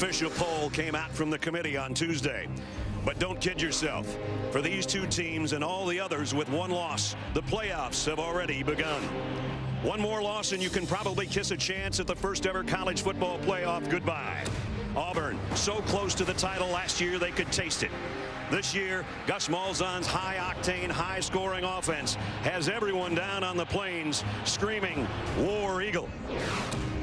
official poll came out from the committee on Tuesday. But don't kid yourself. For these two teams and all the others with one loss, the playoffs have already begun. One more loss and you can probably kiss a chance at the first ever college football playoff goodbye. Auburn, so close to the title last year they could taste it. This year, Gus Malzahn's high-octane, high-scoring offense has everyone down on the plains screaming, War Eagle.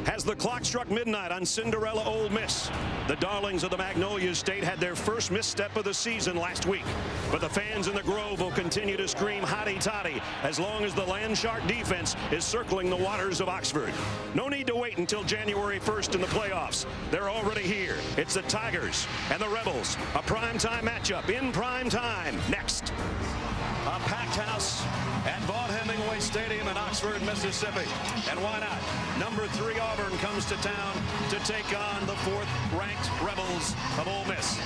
As the clock struck midnight on Cinderella Ole Miss, the darlings of the Magnolia State had their first misstep of the season last week. But the fans in the Grove will continue to scream hotty-totty as long as the Land Shark defense is circling the waters of Oxford. No need to wait until January 1st in the playoffs. They're already here. It's the Tigers and the Rebels. A primetime matchup in prime time next. A packed house at Vaught Hemingway Stadium in Oxford, Mississippi. And why not? Number 3 Auburn comes to town to take on the 4th-ranked Rebels of Ole Miss.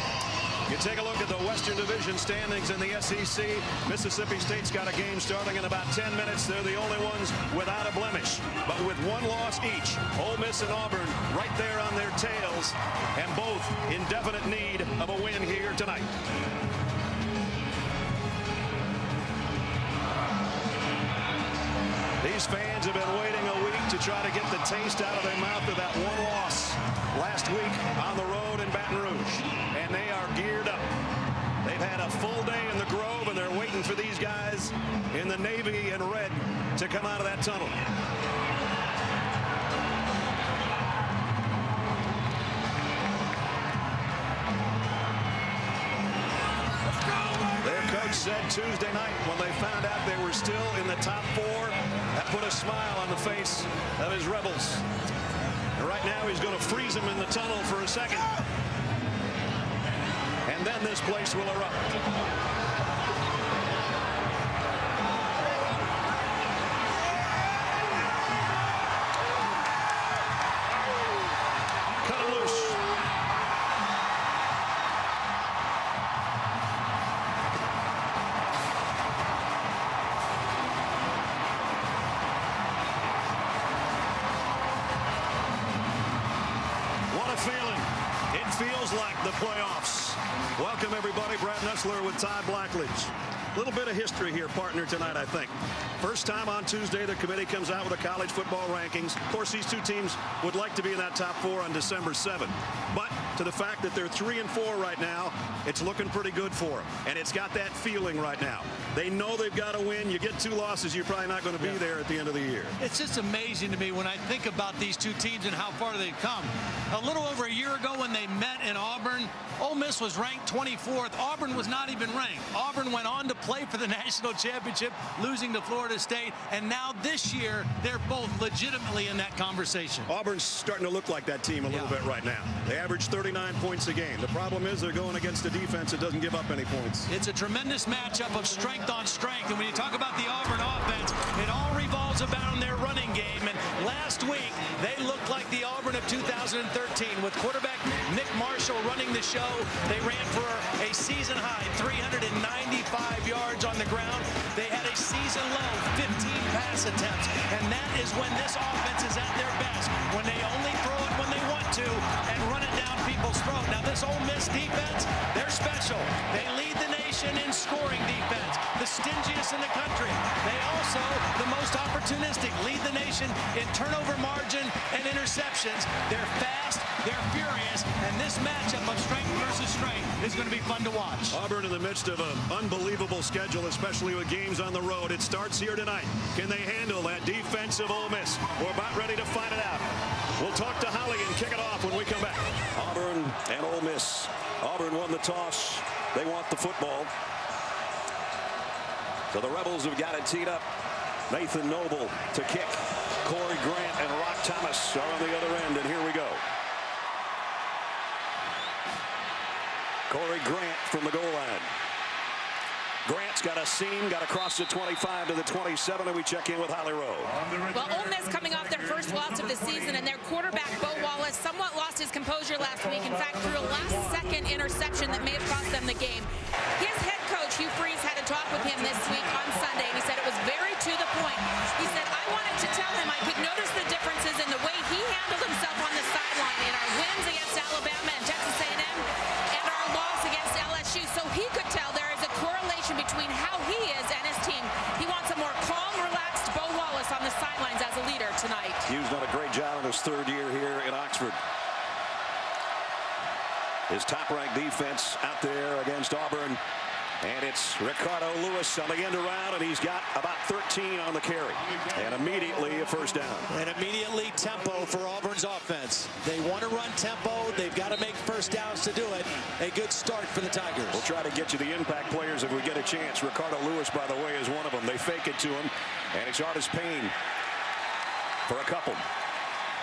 You take a look at the Western Division standings in the SEC. Mississippi State's got a game starting in about 10 minutes. They're the only ones without a blemish. But with one loss each, Ole Miss and Auburn right there on their tails, and both in definite need of a win here tonight. These fans have been waiting a week to try to get the taste out of their mouth of that one loss last week on the road in Baton Rouge. And they are geared up. They've had a full day in the Grove, and they're waiting for these guys in the navy and red to come out of that tunnel. Their coach said Tuesday night when they found out they were still in the top 4, that put a smile on the face of his Rebels. And right now he's going to freeze them in the tunnel for a second. And then this place will erupt. Cut it loose. What a feeling. It feels like the playoffs. Welcome, everybody. Brad Nessler with Todd Blackledge. A little bit of history here, partner, tonight, I think. First time on Tuesday, the committee comes out with the college football rankings. Of course, these two teams would like to be in that top 4 on December 7th. But to the fact that they're 3-4 right now, it's looking pretty good for them. And it's got that feeling right now. They know they've got to win. You get 2 losses, you're probably not going to be there at the end of the year. It's just amazing to me when I think about these two teams and how far they've come. A little over a year ago when they met in Auburn, Ole Miss was ranked 24th. Auburn was not even ranked. Auburn went on to play for the national championship, losing to Florida State. And now this year, they're both legitimately in that conversation. Auburn's starting to look like that team a little bit right now. They average 39 points a game. The problem is they're going against a defense that doesn't give up any points. It's a tremendous matchup of strength on strength. And when you talk about the Auburn offense, it all revolves about their running game. And last week, they looked like the Auburn of 2013 with quarterback Nick Marshall running the show. They ran for a season high 395 yards on the ground. They had a season low 15 pass attempts, and that is when this offense is at their best, when they only throw it when they want to and run it down people's throat. Now this Ole Miss defense, they're special. They lead the nation in scoring defense, the stingiest in the country. They also the most opportunistic, lead the nation in turnover margin and interceptions. They're fast, they're furious, and this matchup of strength versus strength is going to be fun to watch. Auburn in the midst of an unbelievable schedule, especially with games on the road. It starts here tonight. Can they handle that defensive Ole Miss? We're about ready to find it out. We'll talk to Holly and kick it off when we come back. Auburn and Ole Miss. Auburn won the toss. They want the football. So the Rebels have got it teed up. Nathan Noble to kick. Corey Grant and Rock Thomas are on the other end, and here we go. Corey Grant from the goal line. Grant's got a seam, got across the 25 to the 27, and we check in with Holly Rowe. Well, Ole Miss coming off their first loss of the season, and their quarterback, Bo Wallace, somewhat lost his composure last week. In fact, threw a last-second interception that may have cost them the game. His head coach, Hugh Freeze, had a talk with him this week on Sunday, and he said it was very to the point. He said, I wanted to tell him I could notice the differences in the way he handled himself on the sideline in our wins against Alabama and his third year here in Oxford. His top-ranked defense out there against Auburn. And it's Ricardo Lewis on the end around, and he's got about 13 on the carry. And immediately a first down. And immediately tempo for Auburn's offense. They want to run tempo. They've got to make first downs to do it. A good start for the Tigers. We'll try to get you the impact players if we get a chance. Ricardo Lewis, by the way, is one of them. They fake it to him, and it's Artis Payne for a couple.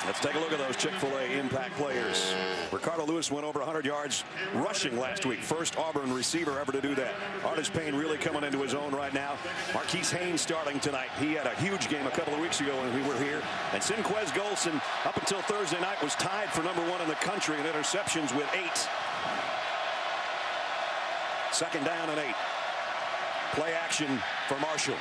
Let's take a look at those Chick-fil-A impact players. Ricardo Lewis went over 100 yards rushing last week. First Auburn receiver ever to do that. Artis Payne really coming into his own right now. Marquise Haynes starting tonight. He had a huge game a couple of weeks ago when we were here. And Sinquez Golson, up until Thursday night, was tied for #1 in the country in interceptions with 8. Second down and 8. Play action for Marshall.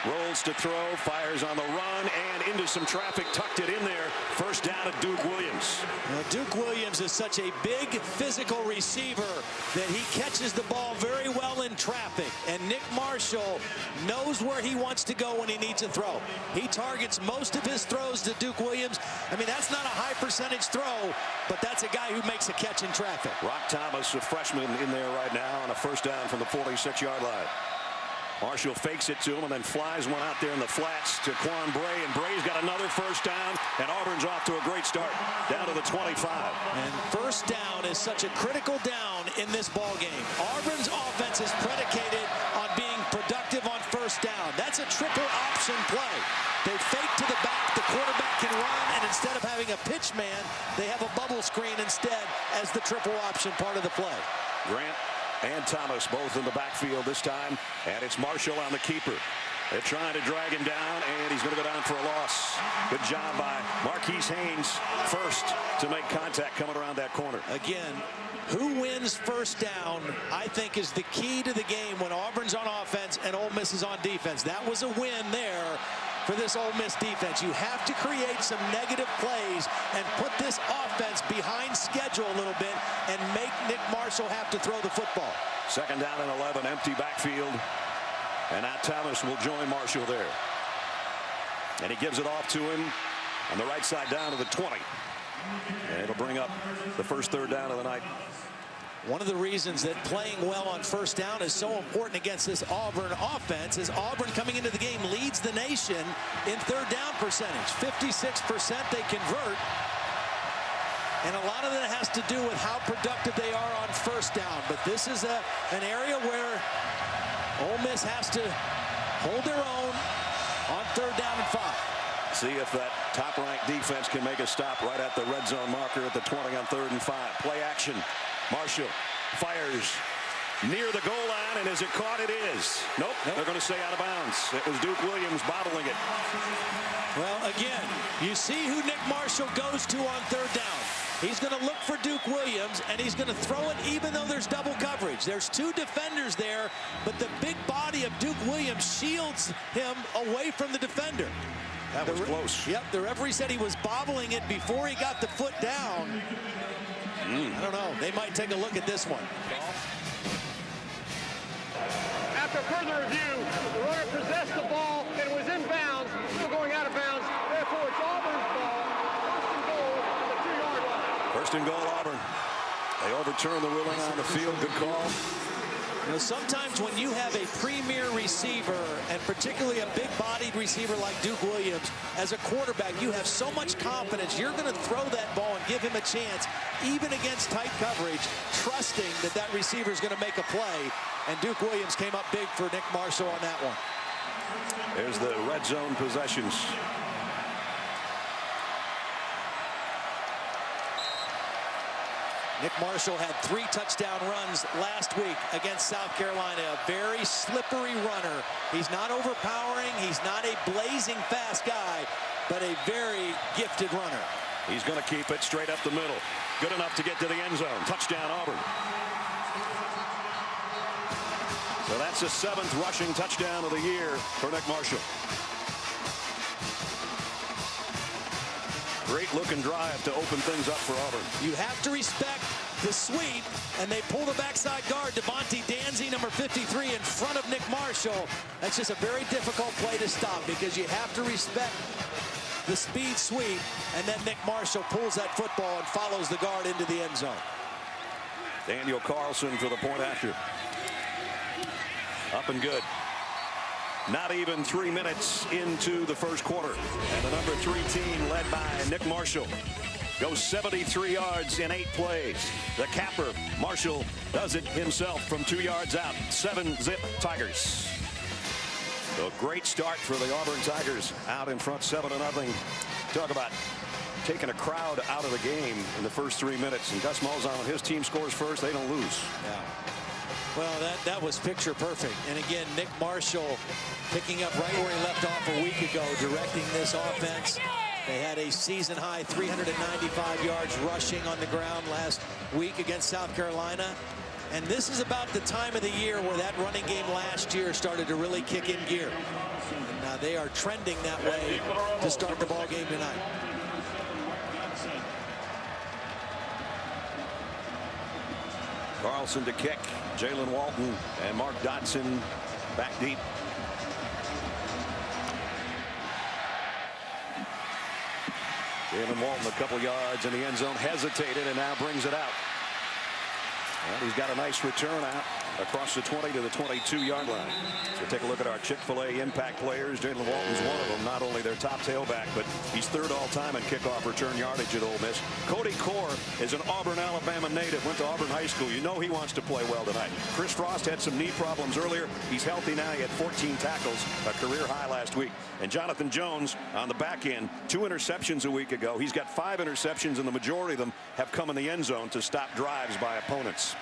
Rolls to throw, fires on the run, and into some traffic, tucked it in there. First down at Duke Williams. Now, Duke Williams is such a big physical receiver that he catches the ball very well in traffic. And Nick Marshall knows where he wants to go when he needs a throw. He targets most of his throws to Duke Williams. I mean, that's not a high percentage throw, but that's a guy who makes a catch in traffic. Rock Thomas, a freshman, in there right now on a first down from the 46-yard line. Marshall fakes it to him and then flies one out there in the flats to Quan Bray, and Bray's got another first down, and Auburn's off to a great start down to the 25. And first down is such a critical down in this ball game. Auburn's offense is predicated on being productive on first down. That's a triple option play. They fake to the back, the quarterback can run, and instead of having a pitch man, they have a bubble screen instead as the triple option part of the play. Grant and Thomas both in the backfield this time, and it's Marshall on the keeper. They're trying to drag him down, and he's going to go down for a loss. Good job by Marquise Haynes, first to make contact coming around that corner. Again, who wins first down, I think, is the key to the game when Auburn's on offense and Ole Miss is on defense. That was a win there for this Ole Miss defense. You have to create some negative plays and put this offense behind schedule a little bit and make Nick Marshall have to throw the football. Second down and 11, empty backfield. And now Thomas will join Marshall there. And he gives it off to him on the right side down to the 20. And it'll bring up the first third down of the night. One of the reasons that playing well on first down is so important against this Auburn offense is Auburn coming into the game leads the nation in third down percentage. 56% they convert. And a lot of that has to do with how productive they are on first down. But this is an area where Ole Miss has to hold their own on third down and 5. See if that top-ranked defense can make a stop right at the red zone marker at the 20 on 3rd and 5. Play action. Marshall fires near the goal line, and is it caught? It is. Nope. They're going to say out of bounds. It was Duke Williams bottling it. Well, again, you see who Nick Marshall goes to on third down. He's going to look for Duke Williams, and he's going to throw it even though there's double coverage. There's 2 defenders there, but the big body of Duke Williams shields him away from the defender. That was close. Yep, the referee said he was bobbling it before he got the foot down. I don't know. They might take a look at this one. After further review, the runner possessed the ball and was in bounds, still going out of bounds. Therefore, it's Auburn's ball. First and goal on the 2-yard line. First and goal, Auburn. They overturn the ruling on the field. Good call. You know, sometimes when you have a premier receiver, and particularly a big-bodied receiver like Duke Williams, as a quarterback, you have so much confidence. You're going to throw that ball and give him a chance, even against tight coverage, trusting that that receiver is going to make a play. And Duke Williams came up big for Nick Marshall on that one. There's the red zone possessions. Nick Marshall had 3 touchdown runs last week against South Carolina. A very slippery runner. He's not overpowering. He's not a blazing fast guy, but a very gifted runner. He's going to keep it straight up the middle. Good enough to get to the end zone. Touchdown, Auburn. So that's the 7th rushing touchdown of the year for Nick Marshall. Great looking drive to open things up for Auburn. You have to respect the sweep, and they pull the backside guard, Devontae Danzy, number 53, in front of Nick Marshall. That's just a very difficult play to stop because you have to respect the speed sweep, and then Nick Marshall pulls that football and follows the guard into the end zone. Daniel Carlson for the point after. Up and good. Not even 3 minutes into the first quarter. And the number 3 team led by Nick Marshall goes 73 yards in 8 plays. The capper, Marshall, does it himself from 2 yards out. 7-zip Tigers. A great start for the Auburn Tigers, out in front 7-0. Talk about taking a crowd out of the game in the first 3 minutes. And Gus Malzahn, when his team scores first, they don't lose. Yeah. Well, that was picture perfect. And again, Nick Marshall picking up right where he left off a week ago, directing this offense. They had a season-high 395 yards rushing on the ground last week against South Carolina. And this is about the time of the year where that running game last year started to really kick in gear. And they are trending that way to start the ball game tonight. Carlson to kick. Jalen Walton and Mark Dodson back deep. Jalen Walton a couple yards in the end zone, hesitated, and now brings it out. And he's got a nice return out across the 20 to the 22-yard line. So take a look at our Chick-fil-A impact players. Jalen Walton's one of them, not only their top tailback, but he's third all-time in kickoff return yardage at Ole Miss. Cody Core is an Auburn, Alabama native, went to Auburn High School. You know he wants to play well tonight. Chris Frost had some knee problems earlier. He's healthy now. He had 14 tackles, a career high last week. And Jonathan Jones on the back end, 2 interceptions a week ago. He's got 5 interceptions, and the majority of them have come in the end zone to stop drives by opponents.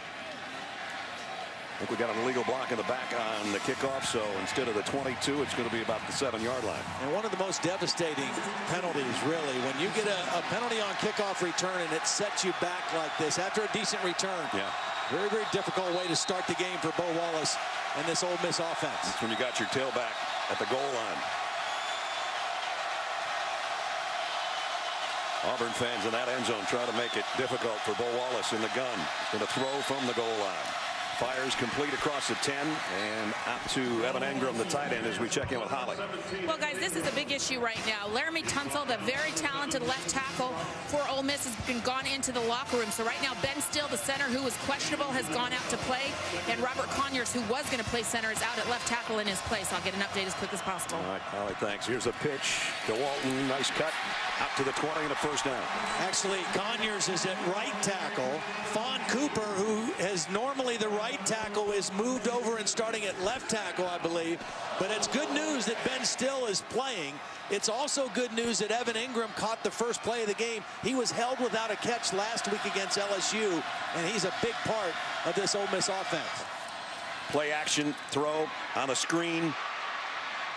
I think we got an illegal block in the back on the kickoff, so instead of the 22, it's going to be about the 7-yard line. And one of the most devastating penalties, really, when you get a penalty on kickoff return and it sets you back like this after a decent return. Yeah. Very, very difficult way to start the game for Bo Wallace and this Ole Miss offense. That's when you got your tailback at the goal line. Auburn fans in that end zone try to make it difficult for Bo Wallace in the gun. He's going to throw from the goal line. Fires complete across the 10 and out to Evan Engram, the tight end, as we check in with Holly. Well, guys, this is a big issue right now. Laramie Tunsil, the very talented left tackle for Ole Miss, has been gone into the locker room. So right now, Ben Still, the center, who was questionable, has gone out to play. And Robert Conyers, who was going to play center, is out at left tackle in his place. I'll get an update as quick as possible. All right, Holly, thanks. Here's a pitch to Walton. Nice cut. Out to the 20 and a first down. Actually, Conyers is at right tackle. Fawn Cooper, who is normally the right tackle, is moved over and starting at left tackle, I believe. But it's good news that Ben Still is playing. It's also good news that Evan Engram caught the first play of the game. He was held without a catch last week against LSU, and he's a big part of this Ole Miss offense. Play action, throw on the screen.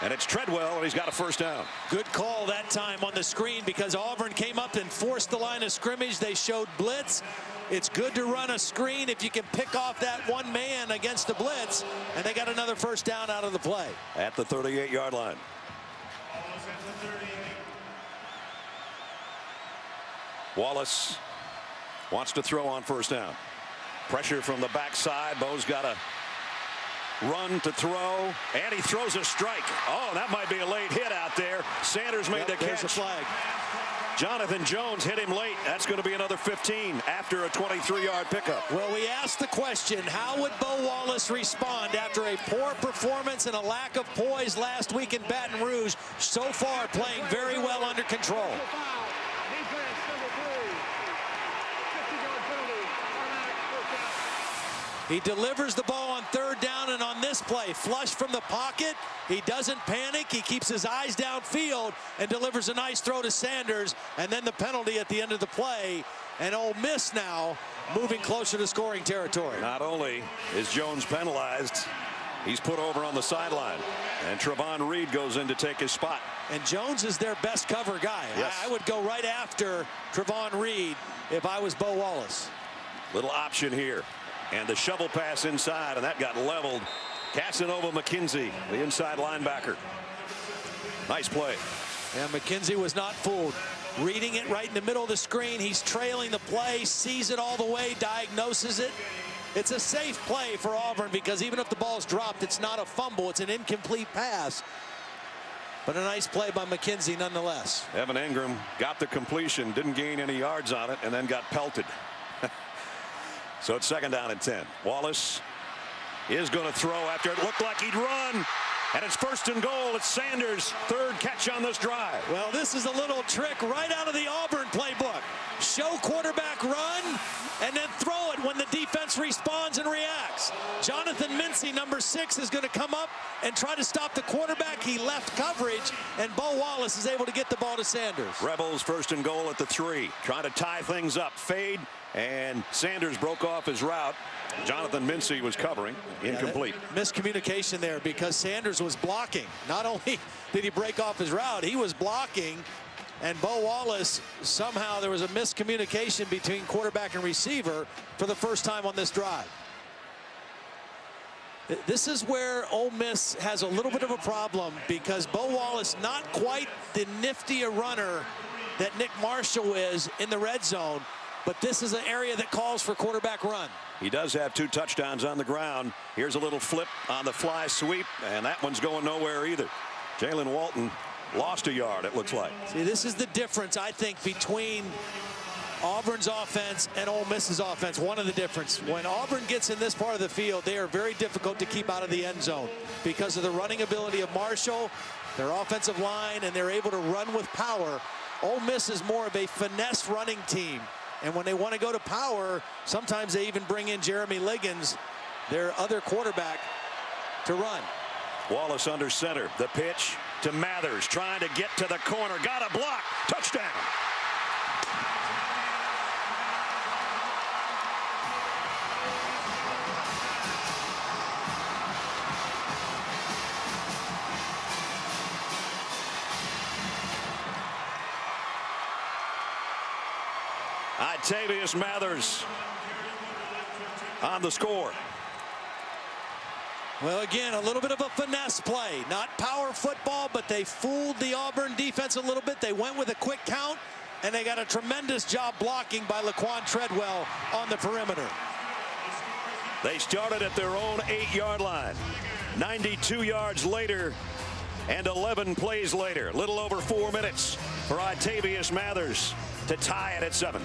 And it's Treadwell, and he's got a first down. Good call that time on the screen because Auburn came up and forced the line of scrimmage. They showed blitz. It's good to run a screen if you can pick off that one man against the blitz. And they got another first down out of the play. At the 38-yard line. Wallace wants to throw on first down. Pressure from the backside. Bo's got a run to throw, and he throws a strike. Oh, that might be a late hit out there. Sanders made the catch. There's a flag. Jonathan Jones hit him late. That's going to be another 15 after a 23-yard pickup. Well, we asked the question, how would Bo Wallace respond after a poor performance and a lack of poise last week in Baton Rouge? So far, playing very well under control. He delivers the ball on third down, and on this play, flush from the pocket. He doesn't panic. He keeps his eyes downfield and delivers a nice throw to Sanders, and then the penalty at the end of the play. And Ole Miss now moving closer to scoring territory. Not only is Jones penalized, he's put over on the sideline, and Trevon Reed goes in to take his spot. And Jones is their best cover guy. Yes. I would go right after Trevon Reed if I was Bo Wallace. Little option here. And the shovel pass inside, and that got leveled. Casanova McKenzie, the inside linebacker. Nice play. And McKenzie was not fooled. Reading it right in the middle of the screen. He's trailing the play, sees it all the way, diagnoses it. It's a safe play for Auburn because even if the ball's dropped, it's not a fumble. It's an incomplete pass. But a nice play by McKenzie nonetheless. Evan Ingram got the completion, didn't gain any yards on it, and then got pelted. So it's 2nd down and 10. Wallace is going to throw after it looked like he'd run. And it's 1st and goal. It's Sanders' 3rd catch on this drive. Well, this is a little trick right out of the Auburn playbook. Show quarterback run and then throw it when the defense responds and reacts. Jonathan Mincy, number 6, is going to come up and try to stop the quarterback. He left coverage, and Bo Wallace is able to get the ball to Sanders. Rebels 1st and goal at the 3. Trying to tie things up. Fade, and Sanders broke off his route. Jonathan Mincy was covering. Incomplete. Miscommunication there because Sanders was blocking. Not only did he break off his route, he was blocking. And Bo Wallace, somehow there was a miscommunication between quarterback and receiver for the first time on this drive. This is where Ole Miss has a little bit of a problem because Bo Wallace, not quite the nifty a runner that Nick Marshall is in the red zone, but this is an area that calls for quarterback run. He does have 2 touchdowns on the ground. Here's a little flip on the fly sweep, and that one's going nowhere either. Jalen Walton lost a yard, it looks like. See, this is the difference, I think, between Auburn's offense and Ole Miss's offense. One of the difference. When Auburn gets in this part of the field, they are very difficult to keep out of the end zone because of the running ability of Marshall, their offensive line, and they're able to run with power. Ole Miss is more of a finesse running team. And when they want to go to power, sometimes they even bring in Jeremy Liggins, their other quarterback, to run. Wallace under center. The pitch to Mathers, trying to get to the corner. Got a block. Touchdown. Itavius Mathers on the score. Well, again, a little bit of a finesse play. Not power football, but they fooled the Auburn defense a little bit. They went with a quick count, and they got a tremendous job blocking by Laquan Treadwell on the perimeter. They started at their own 8-yard line. 92 yards later and 11 plays later. Little over 4 minutes for Itavius Mathers to tie it at 7.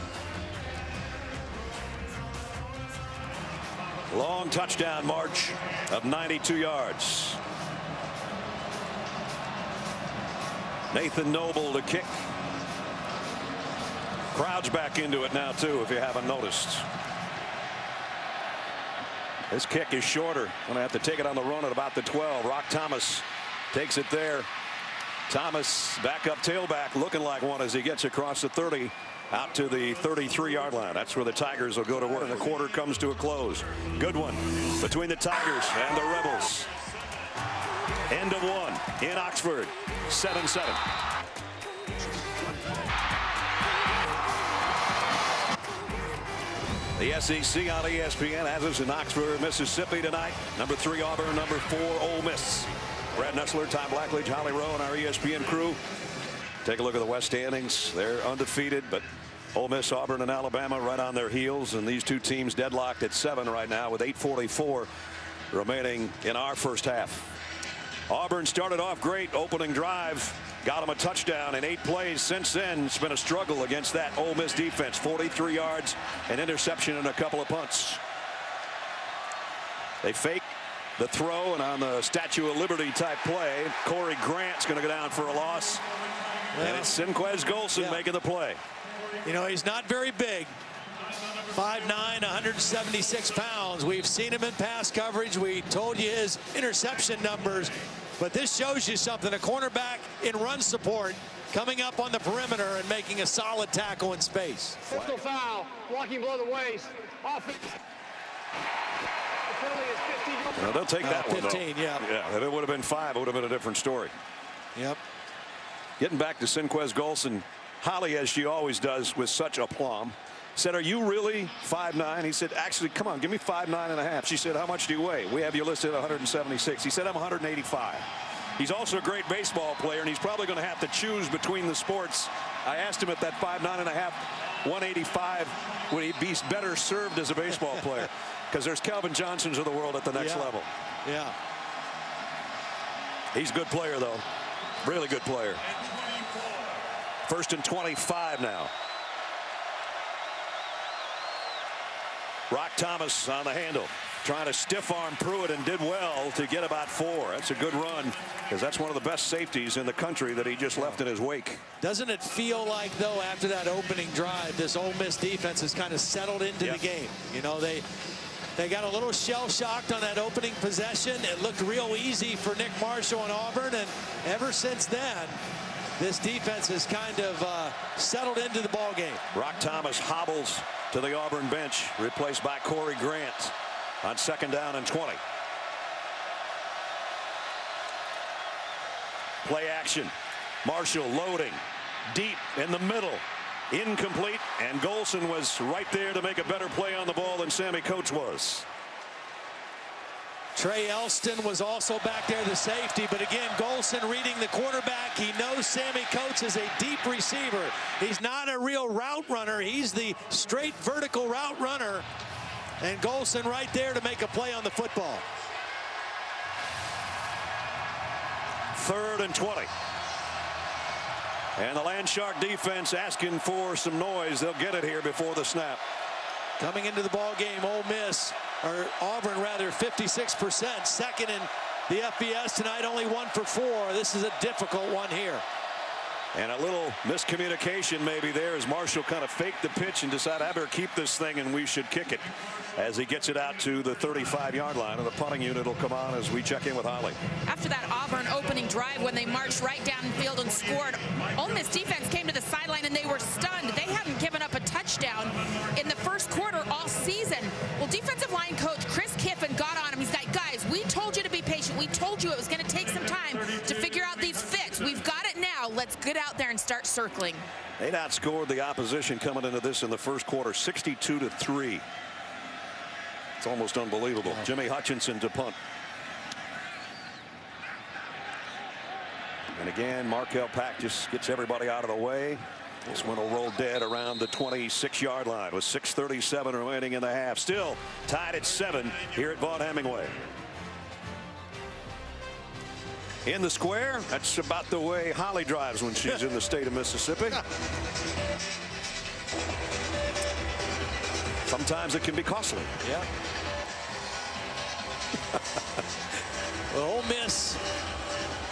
Long touchdown march of 92 yards. Nathan Noble to kick. Crowd's back into it now too, if you haven't noticed. This kick is shorter. Gonna have to take it on the run at about the 12. Rock Thomas takes it there. Thomas back up tailback, looking like one as he gets across the 30 out to the 33-yard line. That's where the Tigers will go to work. The quarter comes to a close. Good one between the Tigers and the Rebels. End of one in Oxford. 7-7. The SEC on ESPN has us in Oxford, Mississippi tonight. Number 3 Auburn, number 4 Ole Miss. Brad Nessler, Tom Blackledge, Holly Rowe, and our ESPN crew. Take a look at the West standings. They're undefeated, but Ole Miss, Auburn, and Alabama right on their heels, and these two teams deadlocked at 7 right now with 8:44 remaining in our first half. Auburn started off great opening drive, got them a touchdown in 8 plays. Since then, it's been a struggle against that Ole Miss defense. 43 yards, an interception, and a couple of punts. They fake the throw, and on the Statue of Liberty type play, Corey Grant's going to go down for a loss. Well, and it's Sinquez Golson making the play. You know, he's not very big. 5'9", 176 pounds. We've seen him in pass coverage. We told you his interception numbers. But this shows you something. A cornerback in run support coming up on the perimeter and making a solid tackle in space. Pistol foul, walking below the waist. Offense. The penalty is 15. Well, they'll take that 15, one, though. Yeah, if it would have been 5, it would have been a different story. Yep. Getting back to Sinquez Golson, Holly, as she always does with such aplomb, said, "Are you really 5'9"? He said, "Actually, come on, give me 5'9.5". She said, "How much do you weigh?" "We have you listed at 176. He said, "I'm 185. He's also a great baseball player, and he's probably going to have to choose between the sports. I asked him at that 5'9.5", 185, would he be better served as a baseball player? Because there's Calvin Johnsons of the world at the next level. Yeah. He's a good player, though. Really good player. 1st and 25 now. Rock Thomas on the handle, trying to stiff arm Pruitt, and did well to get about 4. That's a good run, because that's one of the best safeties in the country that he just left in his wake. Doesn't it feel like, though, after that opening drive, this Ole Miss defense has kind of settled into the game? You know, they got a little shell-shocked on that opening possession. It looked real easy for Nick Marshall and Auburn, and ever since then, this defense has kind of settled into the ball game. Rock Thomas hobbles to the Auburn bench, replaced by Corey Grant on 2nd down and 20. Play action. Marshall loading deep in the middle. Incomplete, and Golson was right there to make a better play on the ball than Sammy Coates was. Trey Elston was also back there, the safety, but again, Golson reading the quarterback. He knows Sammy Coates is a deep receiver. He's not a real route runner. He's the straight vertical route runner, and Golson right there to make a play on the football. 3rd and 20. And the Landshark defense asking for some noise. They'll get it here before the snap. Coming into the ball game, Ole Miss, or Auburn rather, 56%. Second in the FBS tonight, only 1 for 4. This is a difficult one here. And a little miscommunication maybe there as Marshall kind of faked the pitch and decided, I better keep this thing and we should kick it, as he gets it out to the 35-yard line. And the punting unit will come on as we check in with Holly. After that Auburn opening drive, when they marched right downfield and scored, Ole Miss defense came to the sideline and they were stunned. They haven't given up a touchdown in the first quarter all season. Well, defensive line coach Chris Kiffin got on him. He's like, guys, we told you to be patient. We told you it was going to take some time to figure out these fits. We've got it now. Let's get out there and start circling. They outscored the opposition coming into this in the first quarter, 62-3. It's almost unbelievable. Jimmy Hutchinson to punt. And again, Markel Pack just gets everybody out of the way. This one will roll dead around the 26-yard line with 6:37 remaining in the half. Still tied at 7 here at Vaught Hemingway. In the square, that's about the way Holly drives when she's in the state of Mississippi. Sometimes it can be costly. Yeah. Well, Ole Miss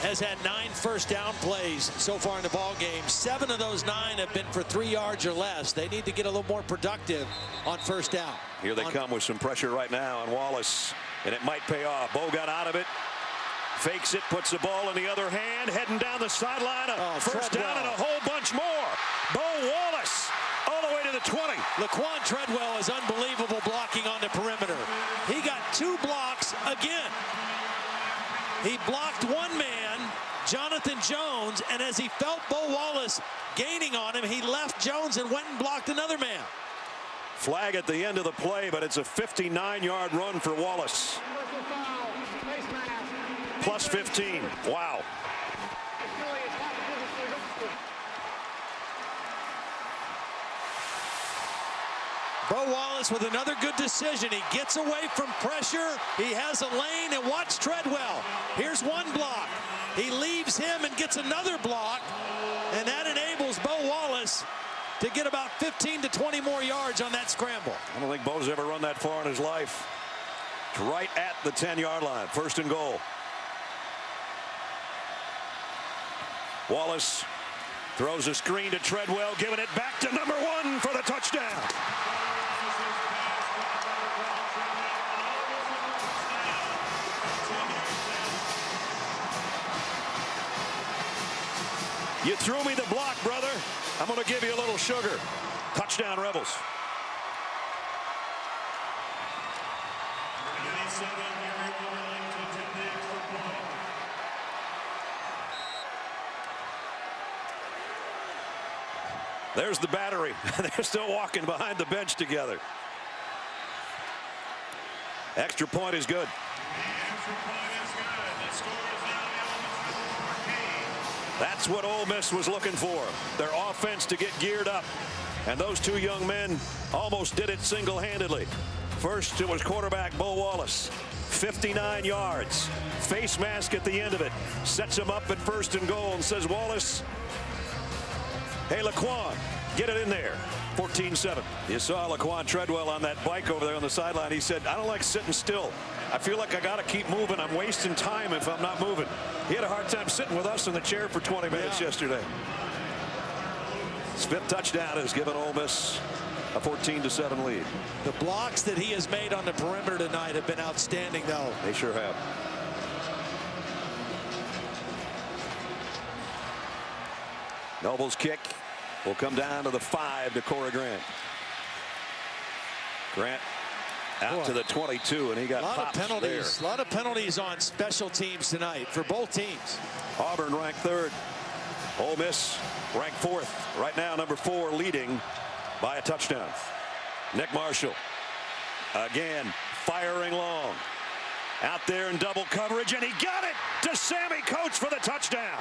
has had 9 first down plays so far in the ball game. 7 of those 9 have been for 3 yards or less. They need to get a little more productive on first down. Here they come with some pressure right now on Wallace, and it might pay off. Bo got out of it. Fakes it, puts the ball in the other hand, heading down the sideline. First down and a whole bunch more. Bo Wallace all the way to the 20. Laquan Treadwell is unbelievable blocking on the perimeter. He got 2 blocks again. He blocked one man, Jonathan Jones, and as he felt Bo Wallace gaining on him, he left Jones and went and blocked another man. Flag at the end of the play, but it's a 59-yard run for Wallace. Plus 15. Wow. Bo Wallace with another good decision. He gets away from pressure. He has a lane, and watch Treadwell. Here's one block. He leaves him and gets another block, and that enables Bo Wallace to get about 15 to 20 more yards on that scramble. I don't think Bo's ever run that far in his life. It's right at the 10-yard line. 1st and goal. Wallace throws a screen to Treadwell, giving it back to number 1 for the touchdown. You threw me the block, brother. I'm going to give you a little sugar. Touchdown, Rebels. There's the battery. They're still walking behind the bench together. Extra point is good. That's what Ole Miss was looking for. Their offense to get geared up. And those 2 young men almost did it single-handedly. First, it was quarterback Bo Wallace. 59 yards. Face mask at the end of it. Sets him up at 1st and goal and says, Wallace, hey, Laquan, get it in there. 14-7. You saw Laquan Treadwell on that bike over there on the sideline. He said, I don't like sitting still. I feel like I got to keep moving. I'm wasting time if I'm not moving. He had a hard time sitting with us in the chair for 20 minutes yesterday. His 5th touchdown has given Ole Miss a 14-7 lead. The blocks that he has made on the perimeter tonight have been outstanding, though. They sure have. Noble's kick will come down to the 5 to Corey Grant. Grant out to the 22, and he got popped there. A lot of penalties on special teams tonight for both teams. Auburn ranked 3rd. Ole Miss ranked 4th. Right now, number 4 leading by a touchdown. Nick Marshall again firing long. Out there in double coverage, and he got it to Sammy Coates for the touchdown.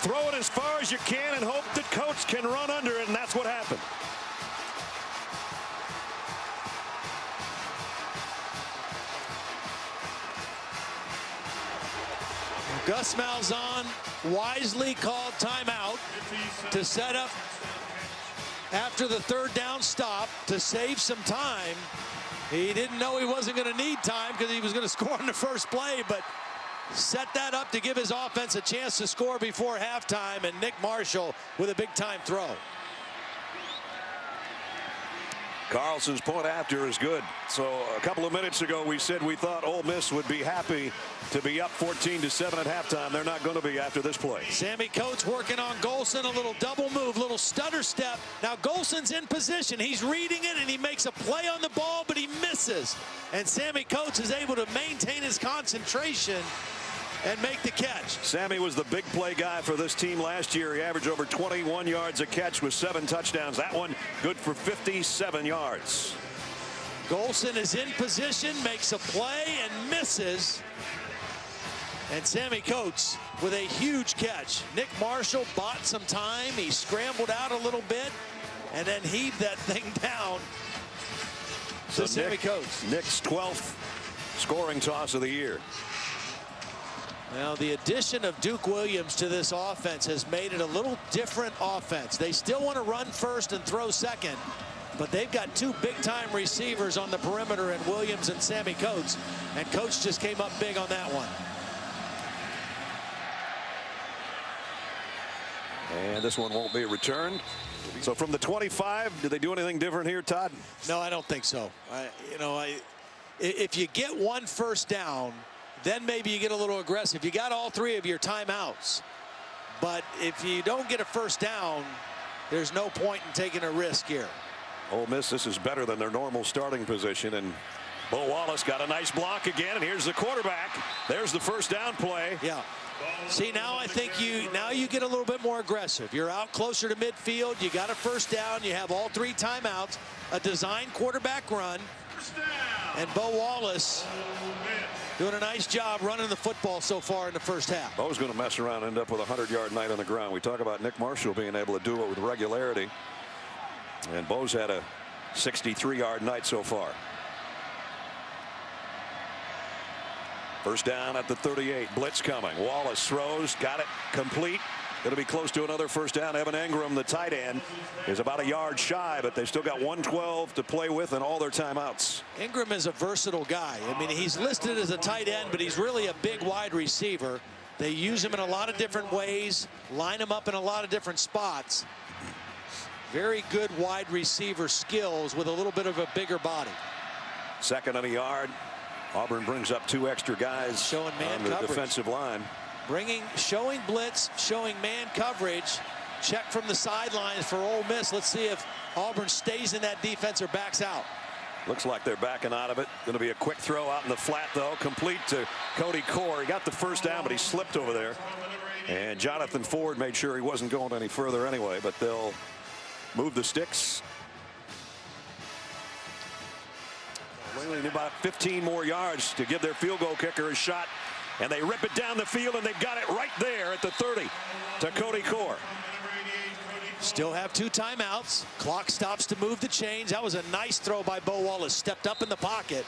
Throw it as far as you can and hope that Coates can run under it, and that's what happened. Gus Malzahn wisely called timeout to set up after the 3rd down stop to save some time. He didn't know he wasn't going to need time because he was going to score on the first play, but set that up to give his offense a chance to score before halftime, and Nick Marshall with a big-time throw. Carlson's point after is good. So a couple of minutes ago we said we thought Ole Miss would be happy to be up 14-7 at halftime. They're not going to be after this play. Sammy Coates working on Golson, a little double move, little stutter step. Now Golson's in position. He's reading it, and he makes a play on the ball, but he misses. And Sammy Coates is able to maintain his concentration and make the catch. Sammy was the big play guy for this team last year. He averaged over 21 yards a catch with 7 touchdowns. That one good for 57 yards. Golson is in position, makes a play, and misses. And Sammy Coates with a huge catch. Nick Marshall bought some time. He scrambled out a little bit and then heaved that thing down to Sammy Coates. Nick's 12th scoring toss of the year. Now the addition of Duke Williams to this offense has made it a little different offense. They still want to run first and throw second, but they've got 2 big-time receivers on the perimeter in Williams and Sammy Coates, and Coates just came up big on that one. And this one won't be returned. So from the 25, did they do anything different here, Todd? No, I don't think so. If you get 1 first down, then maybe you get a little aggressive. You got all 3 of your timeouts. But if you don't get a first down, there's no point in taking a risk here. Ole Miss, this is better than their normal starting position. And Bo Wallace got a nice block again. And here's the quarterback. There's the first down play. Yeah. See, now I think you get a little bit more aggressive. You're out closer to midfield. You got a first down. You have all 3 timeouts. A designed quarterback run. And Bo Wallace doing a nice job running the football so far in the first half. Bo's going to mess around and end up with a 100-yard night on the ground. We talk about Nick Marshall being able to do it with regularity. And Bo's had a 63-yard night so far. First down at the 38. Blitz coming. Wallace throws. Got it. Complete. Going to be close to another first down. Evan Engram, the tight end, is about a yard shy, but they've still got 112 to play with and all their timeouts. Engram is a versatile guy. I mean, he's listed as a tight end, but he's really a big wide receiver. They use him in a lot of different ways, line him up in a lot of different spots. Very good wide receiver skills with a little bit of a bigger body. Second and a yard. Auburn brings up 2 extra guys showing man on the coverage. defensive line. Showing blitz, showing man coverage. Check from the sidelines for Ole Miss. Let's see if Auburn stays in that defense or backs out. Looks like they're backing out of it. Going to be a quick throw out in the flat, though. Complete to Cody Core. He got the first down, but he slipped over there. And Jonathan Ford made sure he wasn't going any further anyway, but they'll move the sticks. They need about 15 more yards to give their field goal kicker a shot. And they rip it down the field, and they've got it right there at the 30 to Cody Core. Still have 2 timeouts. Clock stops to move the chains. That was a nice throw by Bo Wallace. Stepped up in the pocket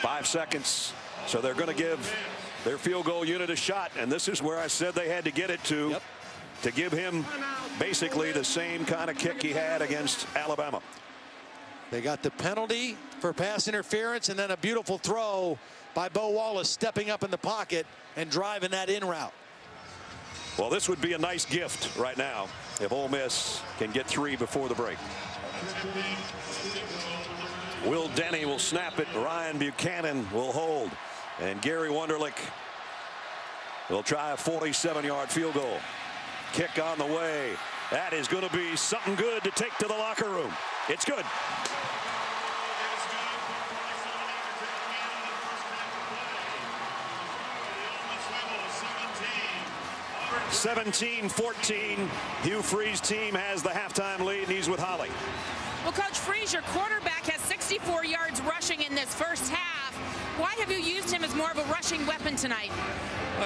5 seconds. So they're going to give their field goal unit a shot. And this is where I said they had to get it to give him basically the same kind of kick he had against Alabama. They got the penalty for pass interference and then a beautiful throw by Bo Wallace stepping up in the pocket and driving that in route. Well, this would be a nice gift right now if Ole Miss can get 3 before the break. Will Denny will snap it. Ryan Buchanan will hold. And Gary Wunderlich will try a 47-yard field goal. Kick on the way. That is going to be something good to take to the locker room. It's good. 17-14. Hugh Free's team has the halftime lead, and he's with Holly. Well, Coach Freeze, your quarterback has 64 yards rushing in this first half. Why have you used him as more of a rushing weapon tonight?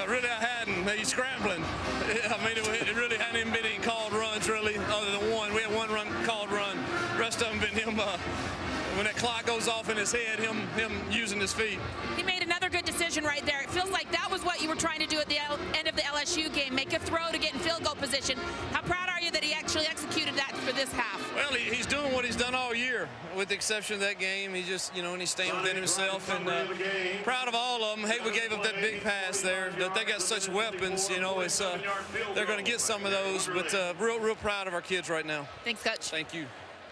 Really, I hadn't. He's scrambling. I mean, it really hadn't even been any called runs, really, other than one. We had one run called run. The rest of them been him, when that clock goes off in his head, him using his feet. He made another good decision right there. It feels like that was what you were trying to do at the end of the LSU game, make a throw to get in field goal position. How proud are you that he actually executed that for this half? Well, he's doing what he's done all year, with the exception of that game. He just, and he's staying within himself. And proud of all of them. Hey, we gave up that big pass there. That they got such weapons, it's they're going to get some of those. But real proud of our kids right now. Thanks, Coach. Thank you.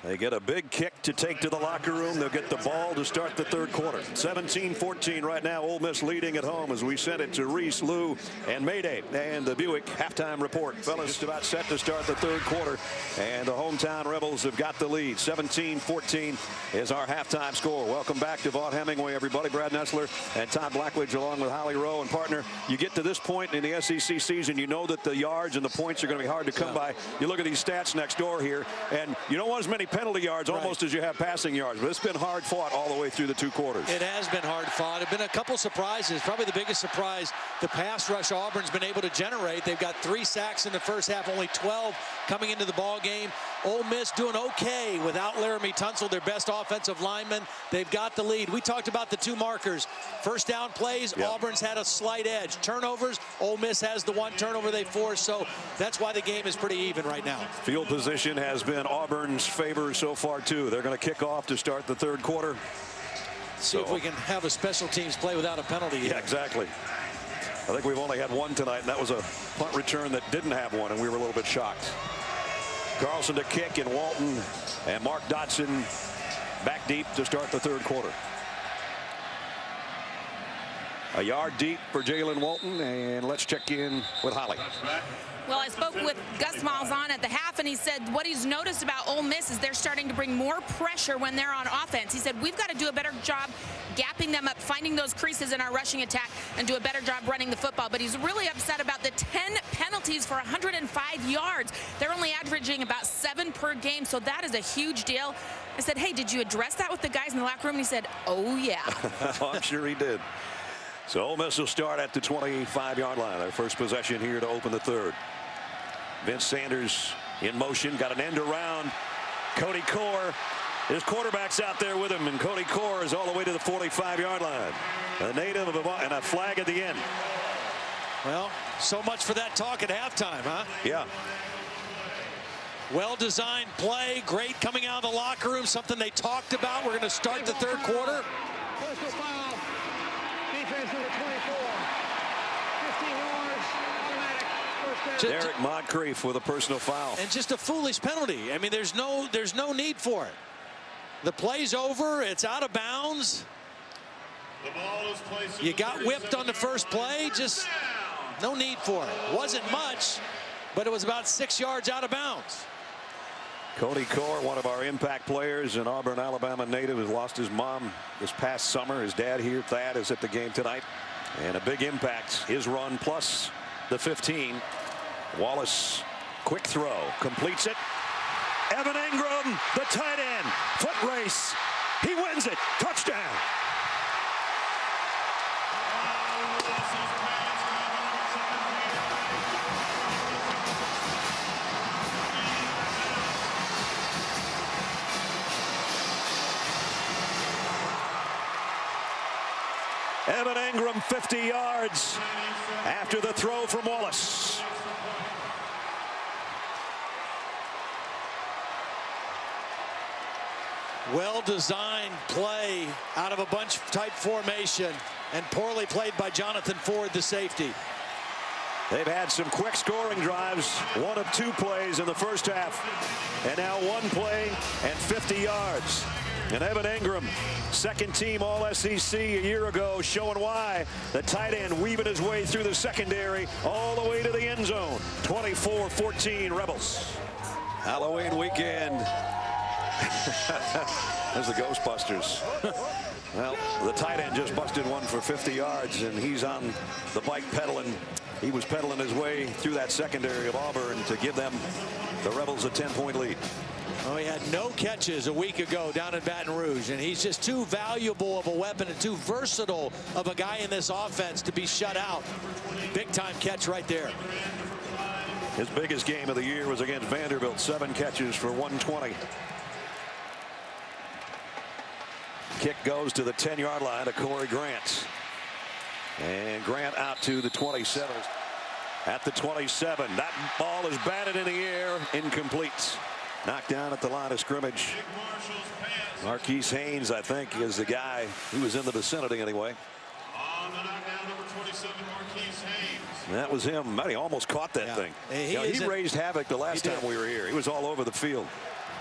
They get a big kick to take to the locker room. They'll get the ball to start the third quarter. 17-14 right now. Ole Miss leading at home as we send it to Reese, Lou, and Mayday. And the Buick halftime report. Fellas, just about set to start the third quarter. And the hometown Rebels have got the lead. 17-14 is our halftime score. Welcome back to Vaught Hemingway, everybody. Brad Nessler and Todd Blackledge along with Holly Rowe and partner. You get to this point in the SEC season, you know that the yards and the points are going to be hard to come by. You look at these stats next door here, and you don't want as many penalty yards almost as you have passing yards, but it's been hard fought all the way through the two quarters. It has been hard fought. There have been a couple surprises. Probably the biggest surprise, the pass rush Auburn's been able to generate. They've got 3 sacks in the first half, only 12 coming into the ball game. Ole Miss doing okay without Laramie Tunsil, their best offensive lineman. They've got the lead. We talked about the 2 markers. First down plays, Auburn's had a slight edge. Turnovers, Ole Miss has the 1 turnover they forced, so that's why the game is pretty even right now. Field position has been Auburn's favor so far too. They're going to kick off to start the third quarter. See if we can have a special teams play without a penalty. Yeah, exactly. I think we've only had 1 tonight, and that was a punt return that didn't have 1, and we were a little bit shocked. Carlson to kick, and Walton and Mark Dotson back deep to start the third quarter. A yard deep for Jalen Walton, and let's check in with Holly. Well, I spoke with Gus Malzahn at the half, and he said what he's noticed about Ole Miss is they're starting to bring more pressure when they're on offense. He said we've got to do a better job gapping them up, finding those creases in our rushing attack, and do a better job running the football. But he's really upset about the 10 penalties for 105 yards. They're only averaging about 7 per game, so that is a huge deal. I said, hey, did you address that with the guys in the locker room? And he said, oh, yeah. I'm sure he did. So Ole Miss will start at the 25-yard line. Their first possession here to open the third. Vince Sanders in motion, got an end around. Cody Core, his quarterback's out there with him, and Cody Core is all the way to the 45-yard line. A native of and a flag at the end. Well, so much for that talk at halftime, huh? Yeah. Well-designed play, great coming out of the locker room, something they talked about. We're going to start the third quarter. Personal foul. Defense number 24. 15 yards. Automatic. First down. Derek Moncrief with a personal foul. And just a foolish penalty. I mean, there's no need for it. The play's over. It's out of bounds. You got whipped on the first play. Just no need for it. Wasn't much, but it was about 6 yards out of bounds. Cody Core, one of our impact players, an Auburn, Alabama native, has lost his mom this past summer. His dad here, Thad, is at the game tonight. And a big impact, his run plus the 15. Wallace, quick throw, completes it. Evan Ingram, the tight end, foot race. He wins it. Touchdown. Evan Ingram 50 yards after the throw from Wallace. Well-designed play out of a bunch-type formation, and poorly played by Jonathan Ford, the safety. They've had some quick scoring drives, 1 of 2 plays in the first half, and now 1 play and 50 yards. And Evan Ingram, second-team All-SEC a year ago, showing why. The tight end weaving his way through the secondary all the way to the end zone. 24-14 Rebels. Halloween weekend. There's the Ghostbusters. Well, the tight end just busted one for 50 yards, and he's on the bike pedaling. He was pedaling his way through that secondary of Auburn to give them, the Rebels, a 10-point lead. Oh, he had no catches a week ago down in Baton Rouge, and he's just too valuable of a weapon and too versatile of a guy in this offense to be shut out. Big-time catch right there. His biggest game of the year was against Vanderbilt, 7 catches for 120. Kick goes to the 10-yard line to Corey Grant. And Grant out to the 27. At the 27. That ball is batted in the air. Incomplete. Knocked down at the line of scrimmage. Marquise Haynes, I think, is the guy who was in the vicinity anyway. On the knockdown, number 27, Marquise Haynes. That was him. He almost caught that thing. He raised havoc the last time we were here. He was all over the field.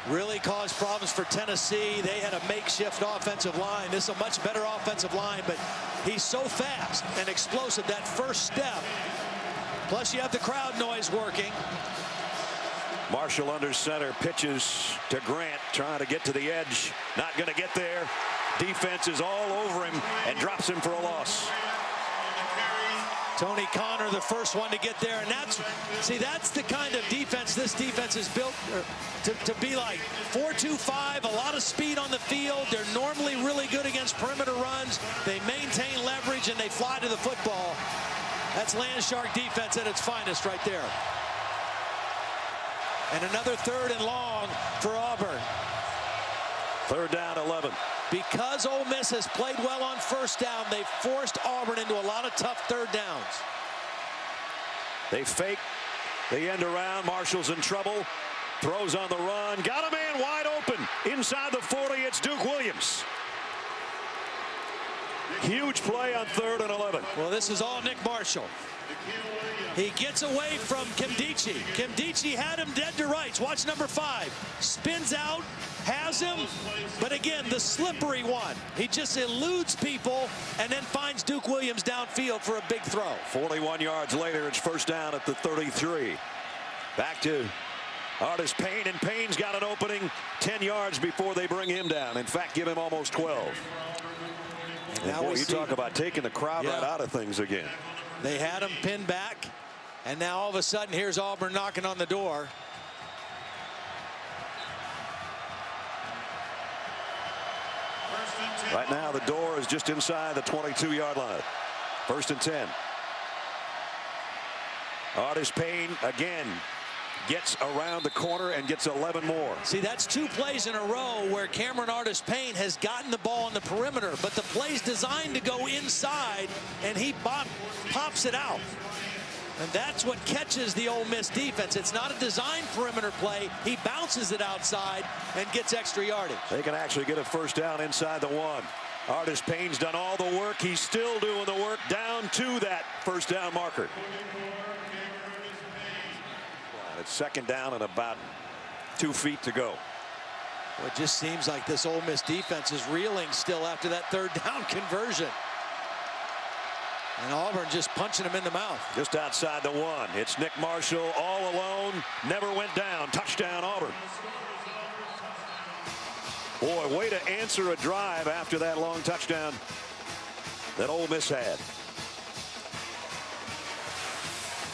Really caused problems for Tennessee. They had a makeshift offensive line. This is a much better offensive line, but he's so fast and explosive. That first step. Plus, you have the crowd noise working. Marshall under center, pitches to Grant, trying to get to the edge. Not going to get there. Defense is all over him and drops him for a loss. Tony Connor, the first one to get there, and that's the kind of defense this defense is built to be like. 4-2-5, a lot of speed on the field. They're normally really good against perimeter runs. They maintain leverage and they fly to the football. That's Landshark defense at its finest right there. And another 3rd and long for Auburn. 3rd down, 11. Because Ole Miss has played well on first down, they've forced Auburn into a lot of tough 3rd downs. They fake the end around. Marshall's in trouble. Throws on the run. Got a man wide open. Inside the 40, it's Duke Williams. Huge play on 3rd and 11. Well, this is all Nick Marshall. He gets away from Kimdichie. Kimdichie had him dead to rights. Watch number 5. Spins out, has him, but again, the slippery one. He just eludes people and then finds Duke Williams downfield for a big throw. 41 yards later, it's 1st down at the 33. Back to Artis Payne, and Payne's got an opening 10 yards before they bring him down. In fact, give him almost 12. And boy, you talk about taking the crowd right out of things again. They had him pinned back, and now all of a sudden here's Auburn knocking on the door. Right now the door is just inside the 22-yard line. 1st and 10. Artis Payne again gets around the corner and gets 11 more. See, that's 2 plays in a row where Cameron Artis Payne has gotten the ball on the perimeter, but the play's designed to go inside, and he pops it out. And that's what catches the Ole Miss defense. It's not a designed perimeter play. He bounces it outside and gets extra yardage. They can actually get a 1st down inside the 1. Artis Payne's done all the work. He's still doing the work down to that 1st down marker. It's 2nd down and about 2 feet to go. Well, it just seems like this Ole Miss defense is reeling still after that 3rd down conversion. And Auburn just punching him in the mouth. Just outside the 1. It's Nick Marshall all alone. Never went down. Touchdown, Auburn. Boy, way to answer a drive after that long touchdown that Ole Miss had.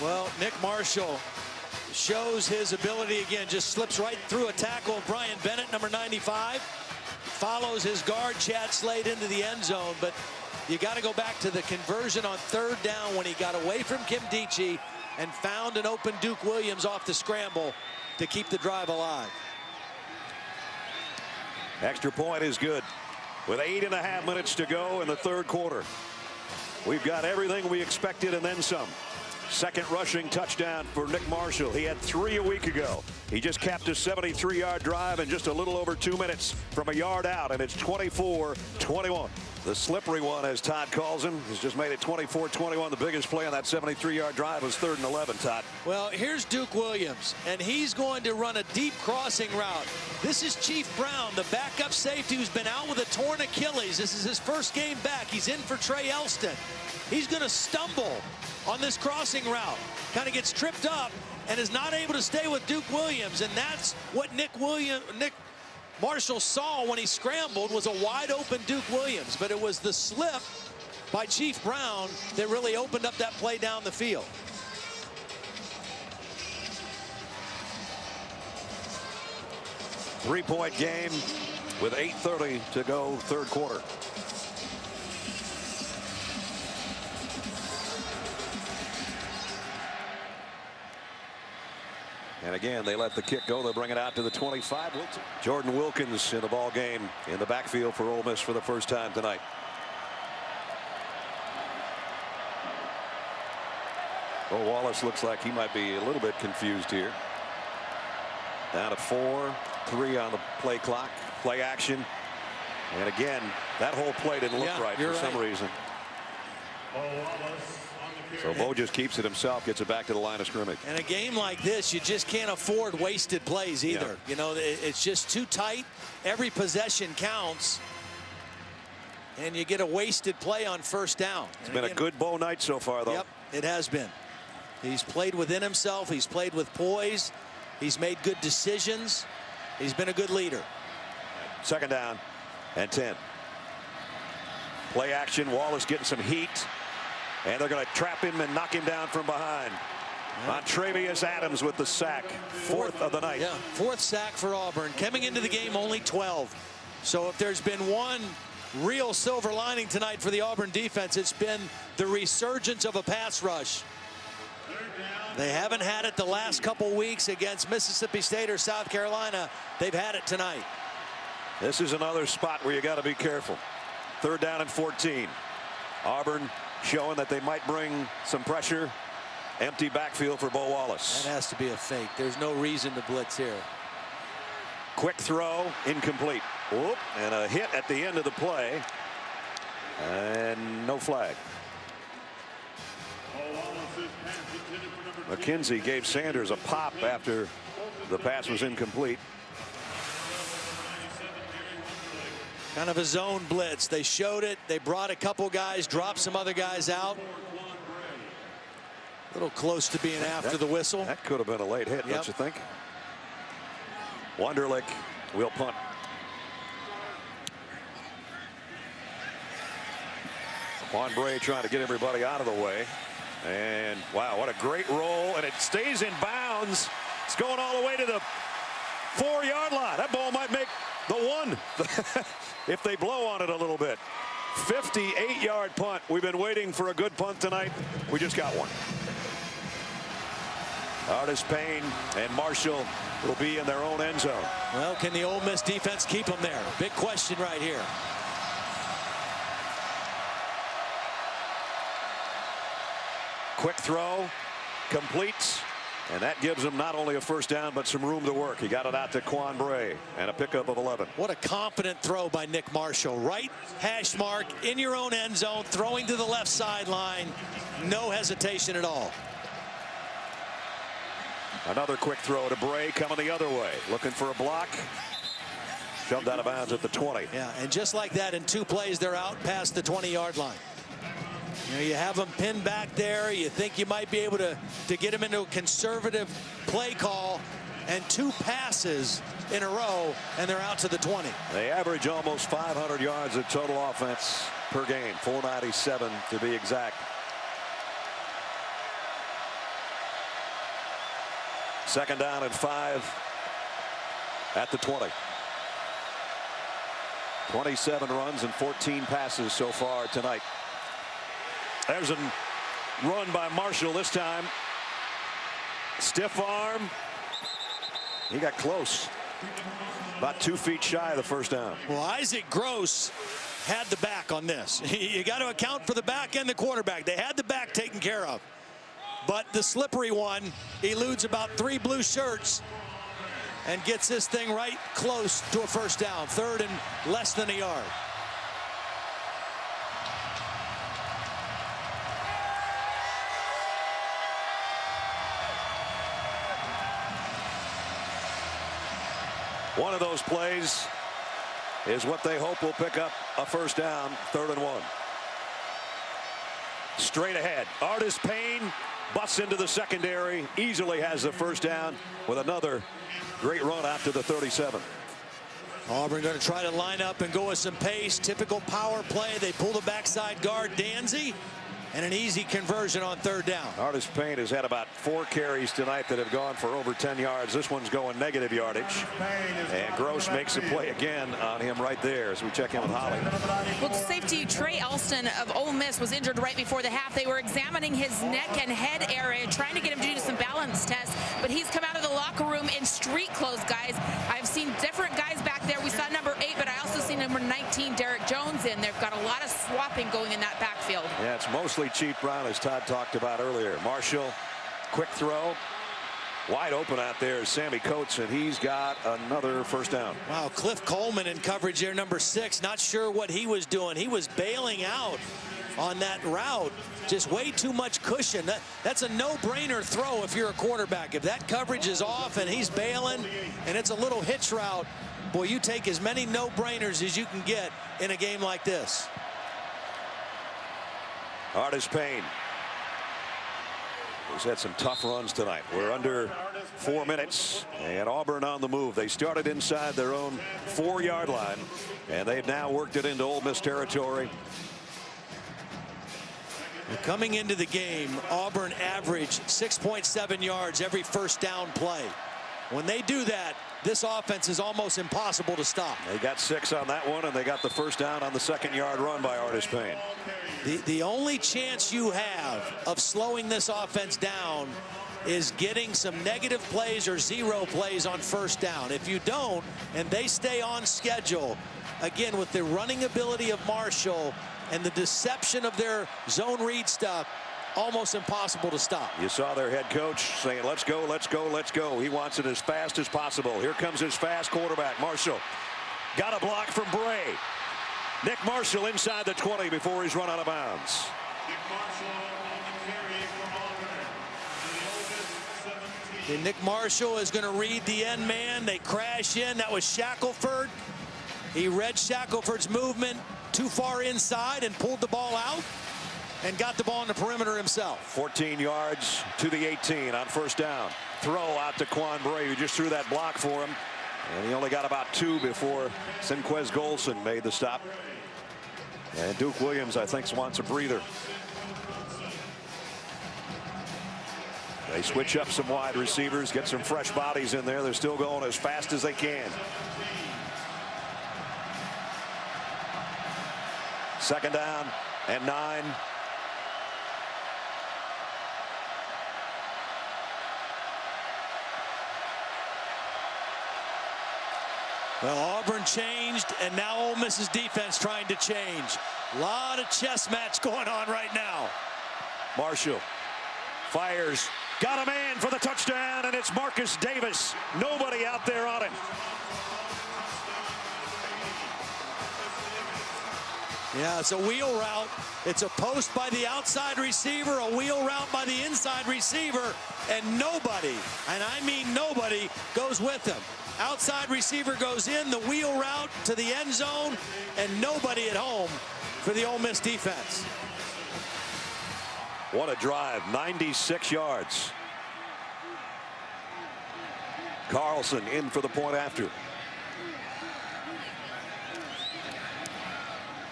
Well, Nick Marshall shows his ability again. Just slips right through a tackle of Brian Bennett, number 95. Follows his guard, Chad Slade, into the end zone. But you got to go back to the conversion on 3rd down when he got away from Kimdichie and found an open Duke Williams off the scramble to keep the drive alive. Extra point is good with 8.5 minutes to go in the 3rd quarter. We've got everything we expected and then some. Second rushing touchdown for Nick Marshall. He had 3 a week ago. He just capped a 73-yard drive in just a little over 2 minutes from a yard out, and it's 24-21. The slippery one, as Todd calls him, has just made it 24-21. The biggest play on that 73-yard drive was 3rd and 11, Todd. Well, here's Duke Williams, and he's going to run a deep crossing route. This is Chief Brown, the backup safety who's been out with a torn Achilles. This is his first game back. He's in for Trey Elston. He's going to stumble on this crossing route. Kind of gets tripped up and is not able to stay with Duke Williams, and that's what Nick Marshall saw when he scrambled, was a wide open Duke Williams, but it was the slip by Chief Brown that really opened up that play down the field. Three-point game with 8:30 to go, third quarter. And again, they let the kick go. They'll bring it out to the 25. Jordan Wilkins in the ball game in the backfield for Ole Miss for the first time tonight. Well, Wallace looks like he might be a little bit confused here. Down to 4, 3 on the play clock, play action. And again, that whole play didn't look right for some reason. So Bo just keeps it himself, gets it back to the line of scrimmage. In a game like this, you just can't afford wasted plays either. Yeah. You know, it's just too tight. Every possession counts. And you get a wasted play on first down. It's been a good Bo night so far, though. Yep, it has been. He's played within himself. He's played with poise. He's made good decisions. He's been a good leader. Second down and 10. Play action. Wallace getting some heat. And they're going to trap him and knock him down from behind. Montravius Adams with the sack. Fourth of the night. Yeah, 4th sack for Auburn. Coming into the game only 12. So if there's been one real silver lining tonight for the Auburn defense, it's been the resurgence of a pass rush. They haven't had it the last couple weeks against Mississippi State or South Carolina. They've had it tonight. This is another spot where you got to be careful. 3rd down and 14. Auburn showing that they might bring some pressure. Empty backfield for Bo Wallace. That has to be a fake. There's no reason to blitz here. Quick throw, incomplete. Whoop, and a hit at the end of the play. And no flag. McKenzie gave Sanders a pop after the pass was incomplete. Kind of a zone blitz. They showed it. They brought a couple guys, dropped some other guys out. A little close to being after the whistle. That could have been a late hit, don't you think? Wonderlic will punt. Quan Bray trying to get everybody out of the way. And wow, what a great roll. And it stays in bounds. It's going all the way to the 4-yard line. That ball might make the 1 if they blow on it a little bit. 58-yard punt. We've been waiting for a good punt tonight. We just got one. Artis Payne and Marshall will be in their own end zone. Well, can the Ole Miss defense keep them there? Big question right here. Quick throw, completes, and that gives them not only a first down, but some room to work. He got it out to Quan Bray, and a pickup of 11. What a confident throw by Nick Marshall. Right hash mark in your own end zone, throwing to the left sideline. No hesitation at all. Another quick throw to Bray coming the other way. Looking for a block. Shoved out of bounds at the 20. Yeah, and just like that, in 2 plays, they're out past the 20-yard line. You know, you have them pinned back there. You think you might be able to get them into a conservative play call, and 2 passes in a row, and they're out to the 20. They average almost 500 yards of total offense per game, 497 to be exact. Second down and 5 at the 20. 27 runs and 14 passes so far tonight. There's a run by Marshall this time. Stiff arm. He got close. About 2 feet shy of the first down. Well, Isaac Gross had the back on this. You got to account for the back and the quarterback. They had the back taken care of. But the slippery one eludes about 3 blue shirts and gets this thing right close to a first down. 3rd and less than a yard. One of those plays is what they hope will pick up a first down, 3rd and 1. Straight ahead, Artis Payne busts into the secondary, easily has the first down with another great run out to the 37. Auburn going to try to line up and go with some pace. Typical power play. They pull the backside guard, Danzy, and an easy conversion on 3rd down. Artis Payne has had about 4 carries tonight that have gone for over 10 yards. This one's going negative yardage. And Gross makes a play again on him right there as we check in with Holly. Well, safety Trey Elston of Ole Miss was injured right before the half. They were examining his neck and head area, trying to get him to do some balance tests, but he's come out of the locker room in street clothes, guys. I've seen different guys back there. We saw number 8, but I also see number 19, Derek Jones, in. They've got a lot of swapping going in that backfield. Yeah, it's mostly Chief Brown, as Todd talked about earlier. Marshall, quick throw. Wide open out there is Sammy Coates, and he's got another first down. Wow, Cliff Coleman in coverage here, number 6. Not sure what he was doing. He was bailing out on that route. Just way too much cushion. That's a no-brainer throw if you're a quarterback. If that coverage is off and he's bailing and it's a little hitch route, boy, you take as many no-brainers as you can get in a game like this. Artis Payne. He's had some tough runs tonight. We're under 4 minutes, and Auburn on the move. They started inside their own 4-yard line, and they've now worked it into Ole Miss territory. Coming into the game, Auburn averaged 6.7 yards every first down play. When they do that, this offense is almost impossible to stop. They got 6 on that one, and they got the first down on the 2nd-yard run by Artis Payne. The only chance you have of slowing this offense down is getting some negative plays or 0 plays on first down. If you don't, and they stay on schedule, again, with the running ability of Marshall and the deception of their zone read stuff, almost impossible to stop. You saw their head coach saying, let's go, let's go, let's go. He wants it as fast as possible. Here comes his fast quarterback, Marshall. Got a block from Bray. Nick Marshall inside the 20 before he's run out of bounds. Nick Marshall is going to read the end man. They crash in. That was Shackelford. He read Shackelford's movement too far inside and pulled the ball out and got the ball on the perimeter himself. 14 yards to the 18 on first down. Throw out to Quan Bray, who just threw that block for him. And he only got about 2 before Sinquez Golson made the stop. And Duke Williams, I think, wants a breather. They switch up some wide receivers, get some fresh bodies in there. They're still going as fast as they can. 2nd down and 9. Well, Auburn changed, and now Ole Miss's defense trying to change. A lot of chess match going on right now. Marshall fires, got a man for the touchdown, and it's Marcus Davis. Nobody out there on him. Yeah, it's a wheel route. It's a post by the outside receiver, a wheel route by the inside receiver, and nobody, and I mean nobody, goes with him. Outside receiver goes in, the wheel route to the end zone, and nobody at home for the Ole Miss defense. What a drive, 96 yards. Carlson in for the point after.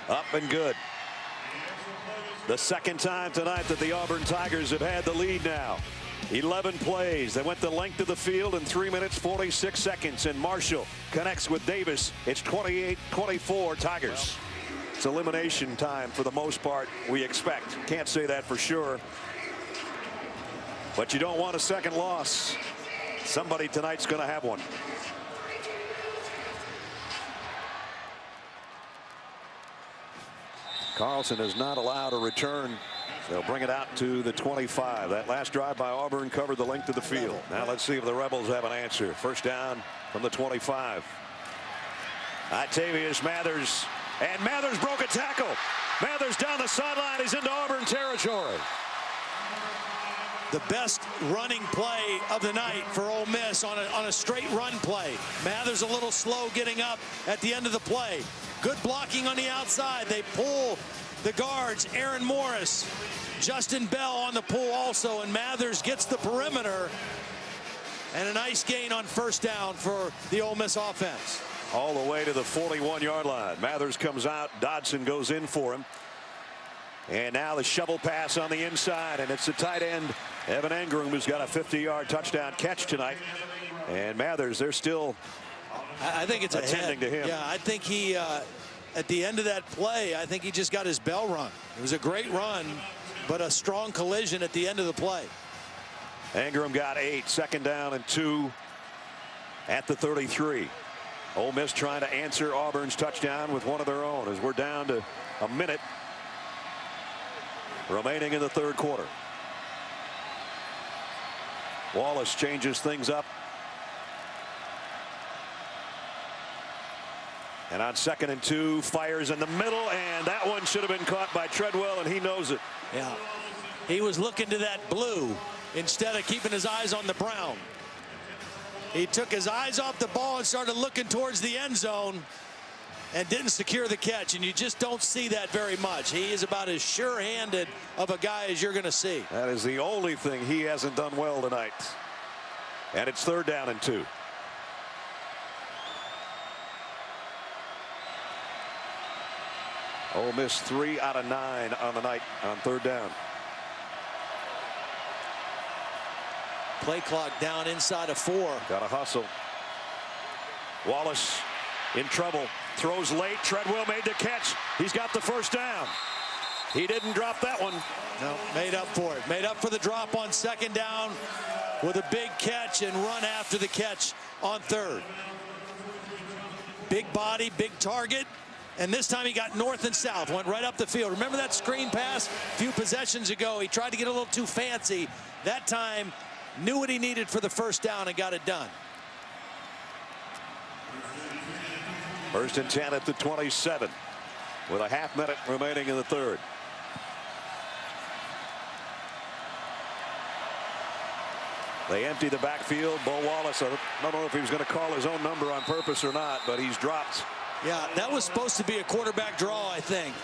Up and good. The 2nd time tonight that the Auburn Tigers have had the lead now. 11 plays. They went the length of the field in 3 minutes, 46 seconds. And Marshall connects with Davis. It's 28-24 Tigers. It's elimination time for the most part, we expect. Can't say that for sure. But you don't want a second loss. Somebody tonight's going to have one. Carlson is not allowed a return. They'll bring it out to the 25. That last drive by Auburn covered the length of the field. Now let's see if the Rebels have an answer. First down from the 25. Octavius Mathers, and Mathers broke a tackle. Mathers down the sideline. He's into Auburn territory. The best running play of the night for Ole Miss on a straight run play. Mathers a little slow getting up at the end of the play. Good blocking on the outside. They pull the guards. Aaron Morris, Justin Bell on the pull also, and Mathers gets the perimeter. And a nice gain on first down for the Ole Miss offense. All the way to the 41-yard line. Mathers comes out. Dodson goes in for him. And now the shovel pass on the inside, and it's the tight end, Evan Engram, who's got a 50-yard touchdown catch tonight. And Mathers, they're still I think it's attending to him. Yeah, I think he, at the end of that play, I think he just got his bell rung. It was a great run, but a strong collision at the end of the play. Engram got 8, second down and 2 at the 33. Ole Miss trying to answer Auburn's touchdown with one of their own as we're down to a minute remaining in the third quarter. Wallace changes things up. And on second and 2, fires in the middle, and that one should have been caught by Treadwell, and he knows it. Yeah, he was looking to that blue instead of keeping his eyes on the brown. He took his eyes off the ball and started looking towards the end zone and didn't secure the catch, and you just don't see that very much. He is about as sure-handed of a guy as you're going to see. That is the only thing he hasn't done well tonight. And it's third down and 2. Ole Miss 3 out of 9 on the night on third down. Play clock down inside of 4. Got to hustle. Wallace in trouble. Throws late. Treadwell made the catch. He's got the first down. He didn't drop that one. No, made up for it. Made up for the drop on second down with a big catch and run after the catch on third. Big body, big target. And this time he got north and south, went right up the field. Remember that screen pass a few possessions ago? He tried to get a little too fancy. That time, knew what he needed for the first down and got it done. First and 10 at the 27 with a half minute remaining in the third. They empty the backfield. Bo Wallace, I don't know if he was going to call his own number on purpose or not, but he's dropped. Yeah, that was supposed to be a quarterback draw, I think.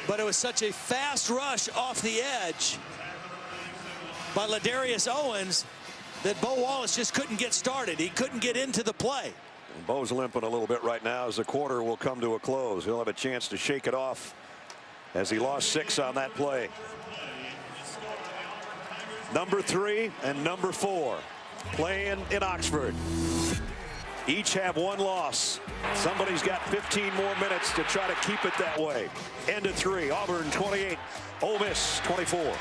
But it was such a fast rush off the edge by Ladarius Owens that Bo Wallace just couldn't get started. He couldn't get into the play. And Bo's limping a little bit right now as the quarter will come to a close. He'll have a chance to shake it off as he lost 6 on that play. Number 3 and number 4 playing in Oxford. Each have 1 loss. Somebody's got 15 more minutes to try to keep it that way. End of 3. Auburn 28. Ole Miss 24.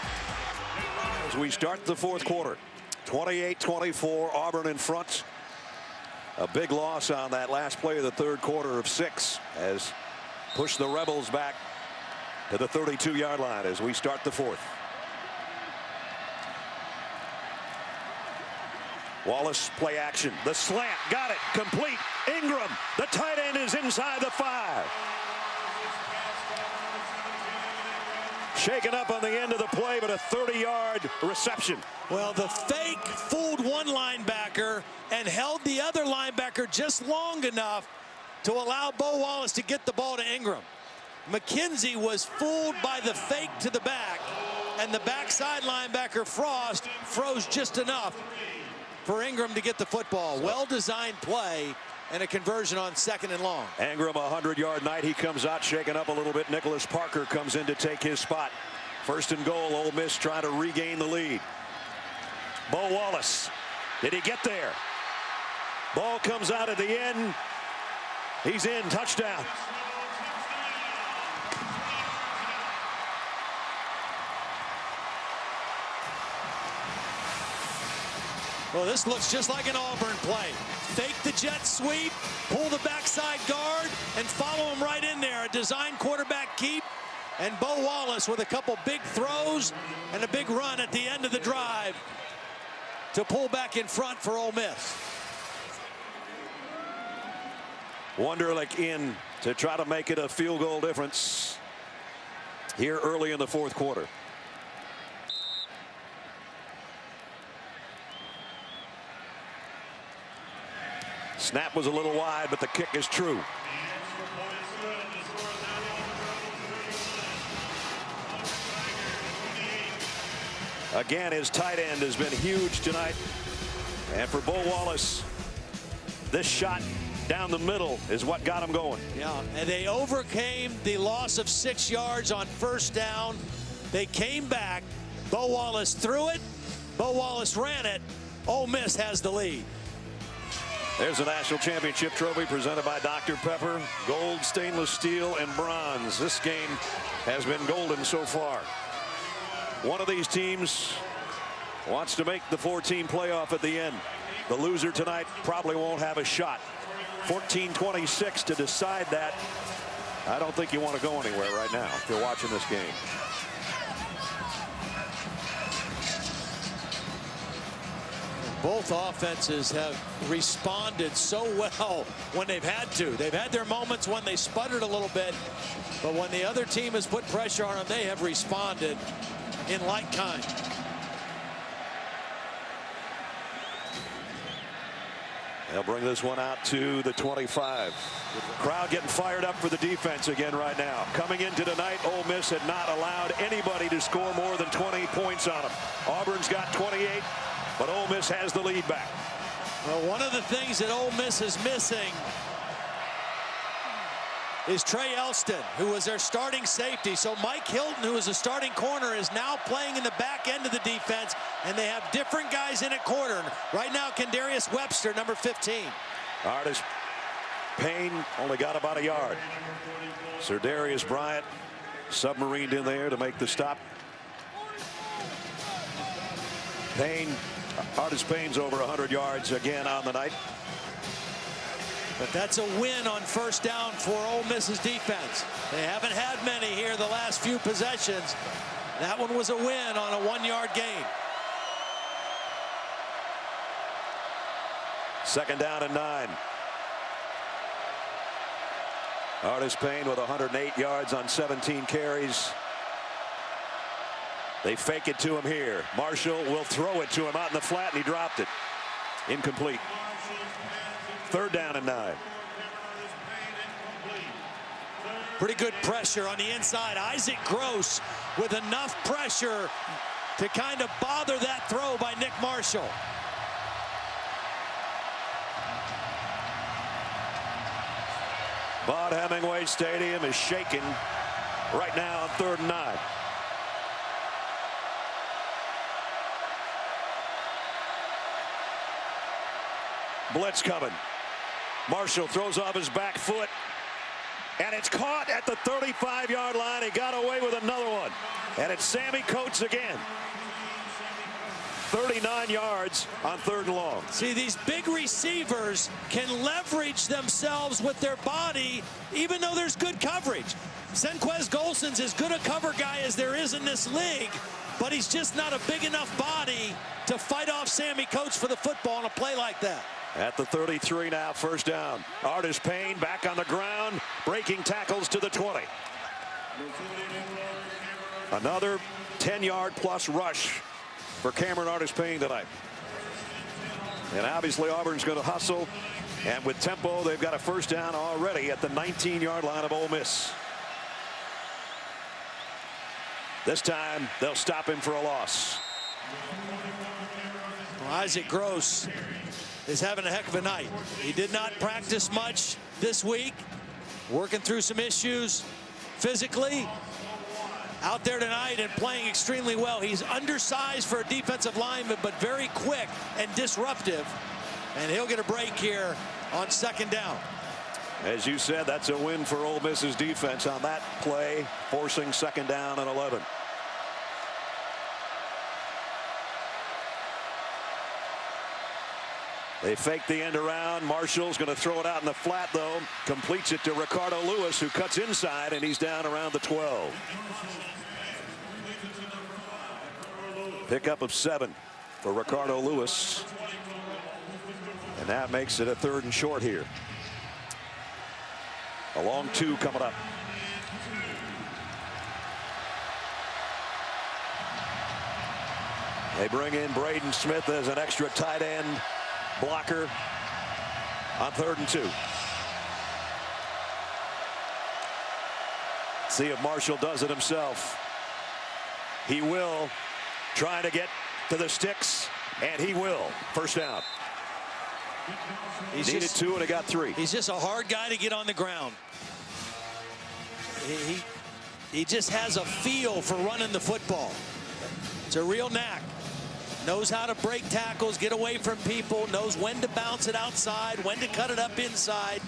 As we start the fourth quarter. 28-24. Auburn in front. A big loss on that last play of the third quarter of 6 as push the Rebels back to the 32-yard line as we start the fourth. Wallace play action. The slant. Got it. Complete. Engram. The tight end is inside the 5. Shaken up on the end of the play, but a 30-yard reception. Well, the fake fooled one linebacker and held the other linebacker just long enough to allow Bo Wallace to get the ball to Engram. McKenzie was fooled by the fake to the back, and the backside linebacker Frost froze just enough for Engram to get the football. Well-designed play and a conversion on second and long. Engram, a 100-yard night. He comes out shaken up a little bit. Nicholas Parker comes in to take his spot. First and goal. Ole Miss trying to regain the lead. Bo Wallace. Did he get there? Ball comes out at the end. He's in. Touchdown. Well, this looks just like an Auburn play. Fake the jet sweep, pull the backside guard, and follow him right in there. A design quarterback keep, And Bo Wallace with a couple big throws and a big run at the end of the drive to pull back in front for Ole Miss. Wunderlich in to try to make it a field goal difference here early in the fourth quarter. Snap was a little wide, but the kick is true. Again, his tight end has been huge tonight. And for Bo Wallace, this shot down the middle is what got him going. Yeah, and they overcame the loss of 6 yards on first down. They came back. Bo Wallace threw it. Bo Wallace ran it. Ole Miss has the lead. There's a national championship trophy presented by Dr. Pepper. Gold, stainless steel, and bronze. This game has been golden so far. One of these teams wants to make the 4-team playoff at the end. The loser tonight probably won't have a shot. 14-26 to decide that. I don't think you want to go anywhere right now if you're watching this game. Both offenses have responded so well when they've had to. They've had their moments when they sputtered a little bit, but when the other team has put pressure on them, they have responded in like kind. They'll bring this one out to the 25. Crowd getting fired up for the defense again right now. Coming into tonight, Ole Miss had not allowed anybody to score more than 20 points on them. Auburn's got 28, but Ole Miss has the lead back. Well, one of the things that Ole Miss is missing is Trey Elston, who was their starting safety. So Mike Hilton, who is a starting corner, is now playing in the back end of the defense, and they have different guys in at corner. Right now, Kendarius Webster, number 15. Artis Payne only got about a yard. Sir Darius Bryant submarined in there to make the stop. Artis Payne's over 100 yards again on the night. But that's a win on first down for Ole Miss's defense. They haven't had many here the last few possessions. That one was a win on a 1-yard gain. Second down and 9. Artis Payne with 108 yards on 17 carries. They fake it to him here. Marshall will throw it to him out in the flat, and he dropped it. Incomplete. Third down and 9. Pretty good pressure on the inside. Isaac Gross with enough pressure to kind of bother that throw by Nick Marshall. Vaught Hemingway Stadium is shaking right now on 3rd and 9. Blitz coming. Marshall throws off his back foot, and it's caught at the 35-yard line. He got away with another one, and it's Sammy Coates again. 39 yards on 3rd and long. See, these big receivers can leverage themselves with their body, even though there's good coverage. Senquez Golson's as good a cover guy as there is in this league, but he's just not a big enough body to fight off Sammy Coates for the football on a play like that. At the 33 now, first down. Artis Payne back on the ground, breaking tackles to the 20. Another 10-yard plus rush for Cameron Artis Payne tonight. And obviously Auburn's going to hustle, and with tempo, they've got a first down already at the 19-yard line of Ole Miss. This time, they'll stop him for a loss. Well, Isaac Gross is having a heck of a night. He did not practice much this week, working through some issues physically. Out there tonight and playing extremely well. He's undersized for a defensive lineman, but very quick and disruptive. And he'll get a break here on 2nd down. As you said, that's a win for Ole Miss's defense on that play, forcing 2nd down and 11. They fake the end around. Marshall's going to throw it out in the flat, though. Completes it to Ricardo Lewis, who cuts inside, and he's down around the 12. Pickup of 7 for Ricardo Lewis. And that makes it a 3rd and short here. A long 2 coming up. They bring in Braden Smith as an extra tight end blocker on 3rd and 2. See if Marshall does it himself. He will. Trying to get to the sticks, and he will. First down. Needed 2 and he got 3. He's just a hard guy to get on the ground. He just has a feel for running the football. It's a real knack. Knows how to break tackles, get away from people, knows when to bounce it outside, when to cut it up inside.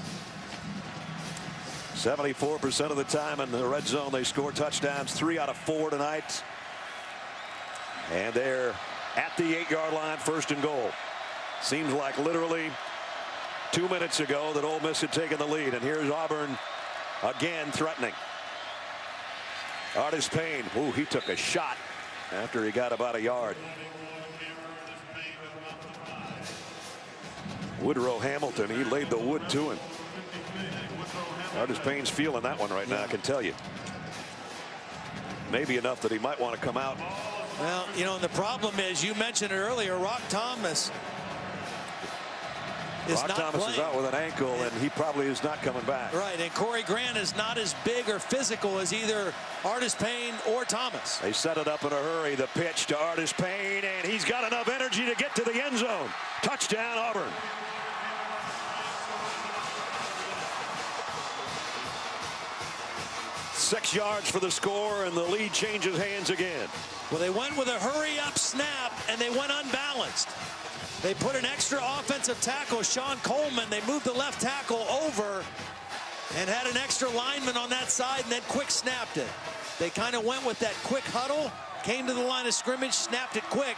74% of the time in the red zone they score touchdowns, 3 out of 4 tonight. And they're at the 8-yard line, 1st and goal. Seems like literally 2 minutes ago that Ole Miss had taken the lead, and here's Auburn again threatening. Artis Payne, ooh, he took a shot after he got about a yard. Woodrow Hamilton, he laid the wood to him. Artis Payne's feeling that one right now, I can tell you. Maybe enough that he might want to come out. Well, you know, and the problem is, you mentioned it earlier, Rock Thomas is not playing. Rock Thomas is out with an ankle, and he probably is not coming back. Right, and Corey Grant is not as big or physical as either Artis Payne or Thomas. They set it up in a hurry. The pitch to Artis Payne, and he's got enough energy to get to the end zone. Touchdown, Auburn. Six yards for the score, and the lead changes hands again. Well, they went with a hurry-up snap, and they went unbalanced. They put an extra offensive tackle, Sean Coleman. They moved the left tackle over and had an extra lineman on that side, and then quick snapped it. They kind of went with that quick huddle, came to the line of scrimmage, snapped it quick,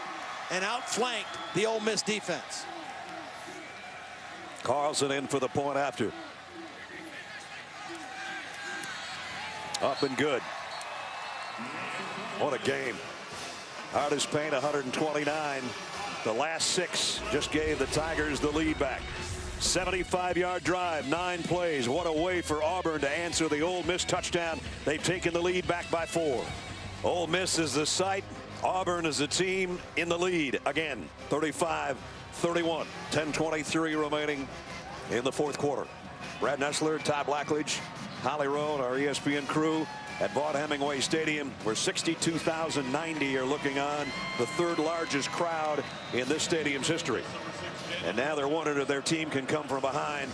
and outflanked the Ole Miss defense. Carlson in for the point after. Up and good. What a game. Artis Payne 129. The last 6 just gave the Tigers the lead back. 75-yard drive, 9 plays. What a way for Auburn to answer the Ole Miss touchdown. They've taken the lead back by 4. Ole Miss is the site. Auburn is the team in the lead again. 35-31. 10:23 remaining in the 4th quarter. Brad Nessler, Ty Blackledge, Holly Rowe, our ESPN crew at Vaught Hemingway Stadium, where 62,090 are looking on, the 3rd largest crowd in this stadium's history. And now they're wondering if their team can come from behind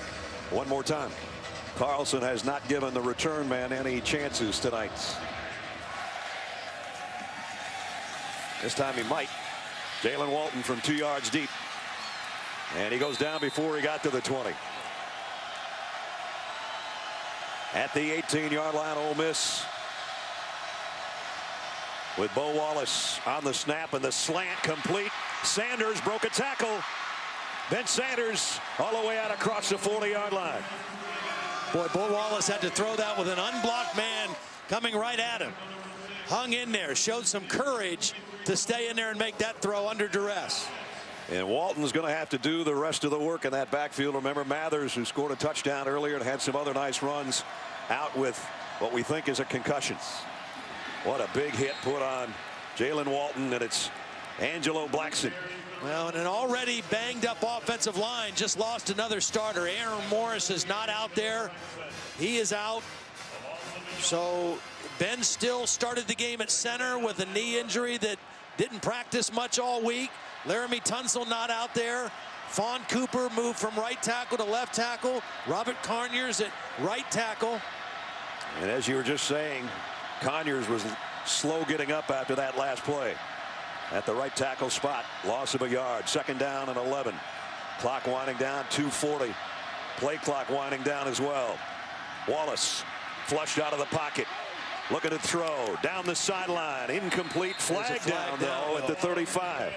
one more time. Carlson has not given the return man any chances tonight. This time he might. Jalen Walton from 2 yards deep. And he goes down before he got to the 20. At the 18-yard line, Ole Miss with Bo Wallace on the snap, and the slant complete. Sanders broke a tackle. Ben Sanders all the way out across the 40-yard line. Boy, Bo Wallace had to throw that with an unblocked man coming right at him. Hung in there, showed some courage to stay in there and make that throw under duress. And Walton's going to have to do the rest of the work in that backfield. Remember Mathers, who scored a touchdown earlier and had some other nice runs, out with what we think is a concussion. What a big hit put on Jalen Walton, and it's Angelo Blackson. Well, and an already banged up offensive line just lost another starter. Aaron Morris is not out there. He is out. So Ben Still started the game at center with a knee injury that didn't practice much all week. Laramie Tunsil not out there. Fawn Cooper moved from right tackle to left tackle. Robert Conyers at right tackle. And as you were just saying, Conyers was slow getting up after that last play. At the right tackle spot, loss of a yard. 2nd down and 11. Clock winding down, 2:40. Play clock winding down as well. Wallace flushed out of the pocket. Looking to throw down the sideline. Incomplete. Flag down though at the 35.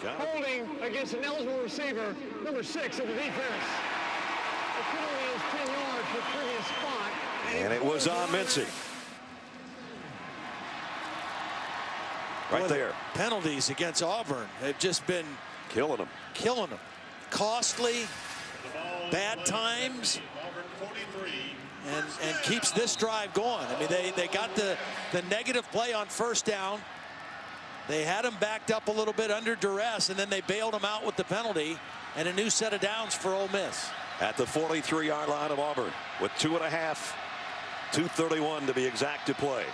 holding against an eligible receiver, number 6 of the defense. The penalty is 10 yards for previous spot. And it was on Mincy. Right there. Penalties against Auburn have just been killing them. Costly, bad times, and keeps this drive going. I mean, they got the negative play on first down. They had him backed up a little bit under duress, and then they bailed him out with the penalty and a new set of downs for Ole Miss. At the 43-yard line of Auburn with 2.5, 2:31 to be exact to play.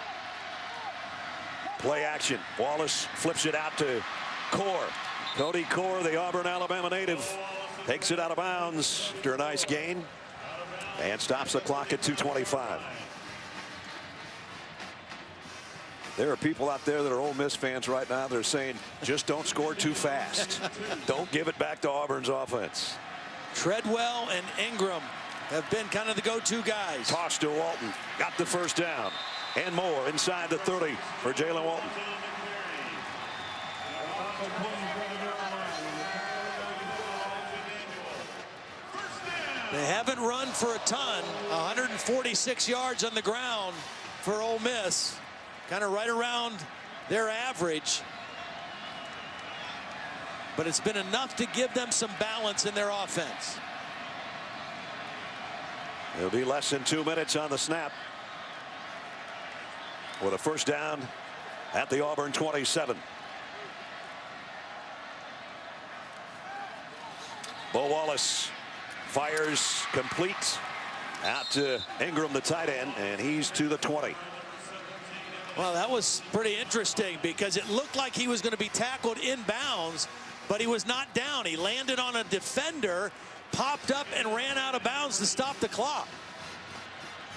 Play action. Wallace flips it out to Core. Cody Core, the Auburn, Alabama native, takes it out of bounds after a nice gain and stops the clock at 2:25. There are people out there that are Ole Miss fans right now. They're saying, just don't score too fast. Don't give it back to Auburn's offense. Treadwell and Ingram have been kind of the go-to guys. Toss to Walton. Got the first down. And more inside the 30 for Jalen Walton. They haven't run for a ton. 146 yards on the ground for Ole Miss. Kind of right around their average. But it's been enough to give them some balance in their offense. It'll be less than 2 minutes on the snap. With a first down at the Auburn 27. Bo Wallace fires complete out to Ingram, the tight end, and he's to the 20. Well, that was pretty interesting because it looked like he was going to be tackled inbounds, but he was not down. He landed on a defender, popped up, and ran out of bounds to stop the clock.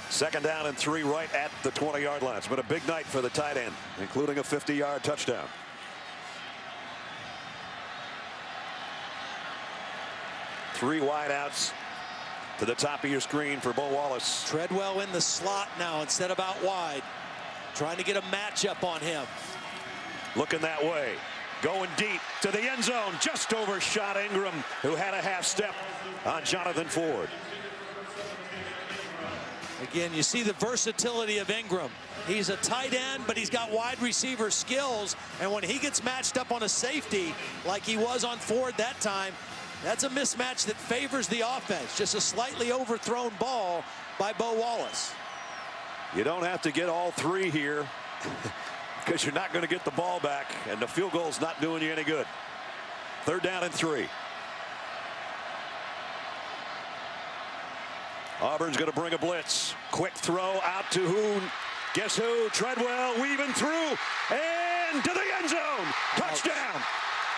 Second down and 3 right at the 20-yard line. It's been a big night for the tight end, including a 50-yard touchdown. Three wideouts to the top of your screen for Bo Wallace. Treadwell in the slot now instead of out wide. Trying to get a matchup on him. Looking that way. Going deep to the end zone. Just overshot Ingram, who had a half step on Jonathan Ford. Again, you see the versatility of Ingram. He's a tight end, but he's got wide receiver skills. And when he gets matched up on a safety, like he was on Ford that time, that's a mismatch that favors the offense. Just a slightly overthrown ball by Bo Wallace. You don't have to get all three here because you're not going to get the ball back, and the field goal's not doing you any good. Third down and 3. Auburn's going to bring a blitz. Quick throw out to who? Guess who? Treadwell weaving through and to the end zone. Touchdown.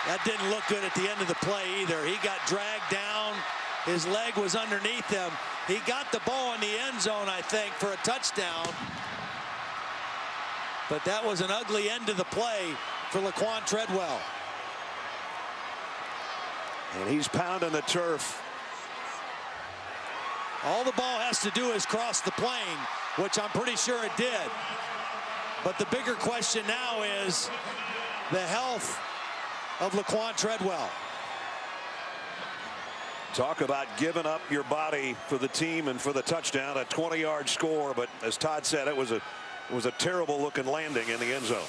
That didn't look good at the end of the play either. He got dragged down. His leg was underneath him. He got the ball in the end zone, I think, for a touchdown. But that was an ugly end to the play for Laquan Treadwell. And he's pounding the turf. All the ball has to do is cross the plane, which I'm pretty sure it did. But the bigger question now is the health of Laquan Treadwell. Talk about giving up your body for the team and for the touchdown. A 20-yard score, but as Todd said, it was a terrible looking landing in the end zone.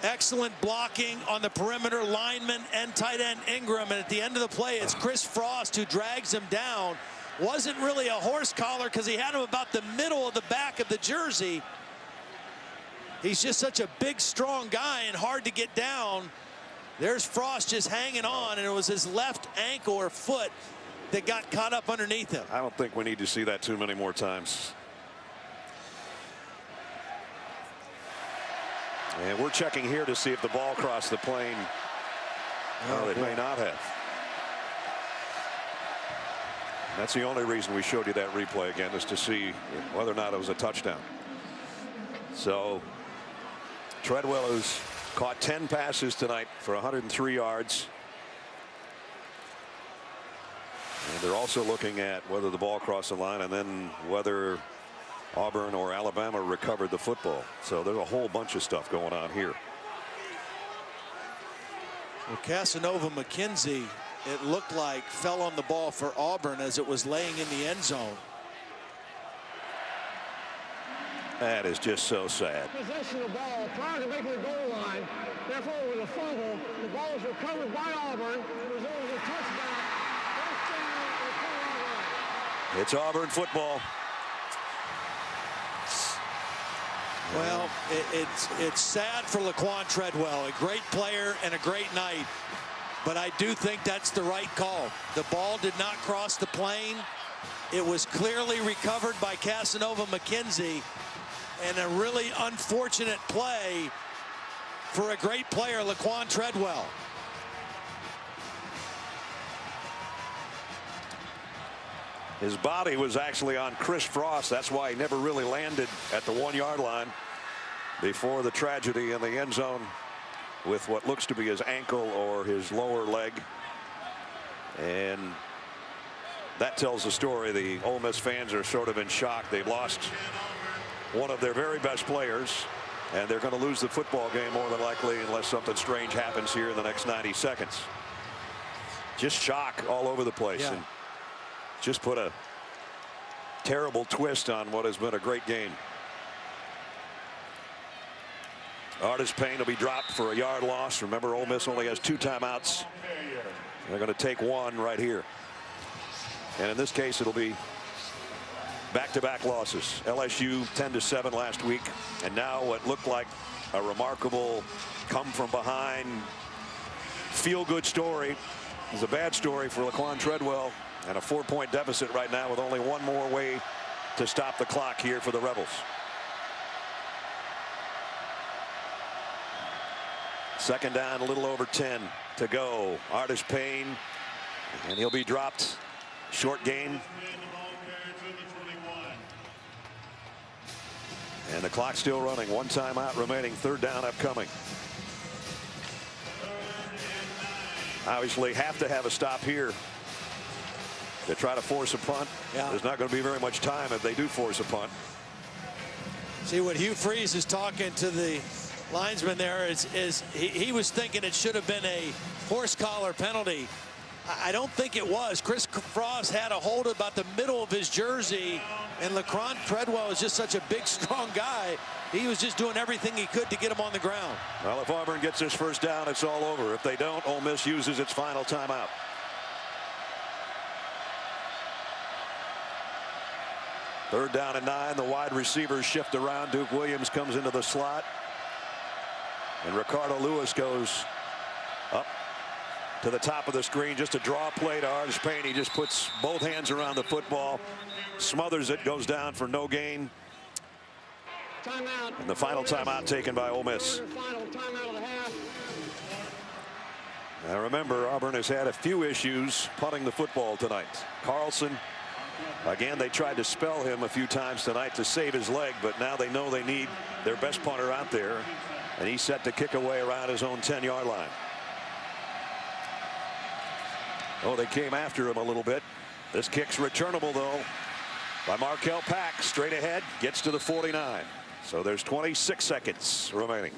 Excellent blocking on the perimeter lineman and tight end Ingram, and at the end of the play it's Chris Frost who drags him down. Wasn't really a horse collar because he had him about the middle of the back of the jersey. He's just such a big, strong guy and hard to get down. There's Frost just hanging on, and it was his left ankle or foot that got caught up underneath him. I don't think we need to see that too many more times. And we're checking here to see if the ball crossed the plane. No, it may not have. That's the only reason we showed you that replay again, is to see whether or not it was a touchdown. So Treadwell has caught 10 passes tonight for 103 yards. And they're also looking at whether the ball crossed the line and then whether Auburn or Alabama recovered the football. So there's a whole bunch of stuff going on here. Well, Casanova McKenzie, it looked like, fell on the ball for Auburn as it was laying in the end zone. That is just so sad. Possession of the ball prior to making the goal line. Therefore, with a fumble, the ball is recovered by Auburn. It results in a touchdown. First down at the 4-yard line. It's Auburn football. Well, it's sad for Laquan Treadwell, a great player and a great night. But I do think that's the right call. The ball did not cross the plane. It was clearly recovered by Casanova McKenzie. And a really unfortunate play for a great player, Laquan Treadwell. His body was actually on Chris Frost. That's why he never really landed at the 1-yard line before the tragedy in the end zone with what looks to be his ankle or his lower leg. And that tells the story. The Ole Miss fans are sort of in shock. They've lost one of their very best players, and they're going to lose the football game more than likely unless something strange happens here in the next 90 seconds. Just shock all over the place. Yeah. And just put a terrible twist on what has been a great game. Artis Payne will be dropped for a yard loss. Remember, Ole Miss only has 2 timeouts. They're going to take one right here. And in this case, it'll be back-to-back losses. LSU 10-7 last week, and now what looked like a remarkable come-from-behind, feel-good story is a bad story for Laquan Treadwell, and a 4-point deficit right now with only one more way to stop the clock here for the Rebels. Second down, a little over 10 to go. Artis Payne, and he'll be dropped. Short gain. And the clock still running. 1 timeout remaining. 3rd down upcoming. Obviously have to have a stop here to try to force a punt. Yeah. There's not going to be very much time if they do force a punt. See what Hugh Freeze is talking to the linesman there is he was thinking it should have been a horse collar penalty. I don't think it was. Chris Frost had a hold about the middle of his jersey, and Laquan Treadwell is just such a big, strong guy. He was just doing everything he could to get him on the ground. Well, if Auburn gets this first down, it's all over. If they don't, Ole Miss uses its final timeout. Third down and 9. The wide receivers shift around. Duke Williams comes into the slot, and Ricardo Lewis goes up to the top of the screen. Just a draw play to Artis Payne. He just puts both hands around the football, smothers it, goes down for no gain. Timeout. And the final timeout taken by Ole Miss. Final timeout of the half. Now remember, Auburn has had a few issues punting the football tonight. Carlson, again, they tried to spell him a few times tonight to save his leg, but now they know they need their best punter out there, and he's set to kick away around his own 10-yard line. Oh, they came after him a little bit. This kick's returnable, though, by Markel Pack. Straight ahead, gets to the 49. So there's 26 seconds remaining.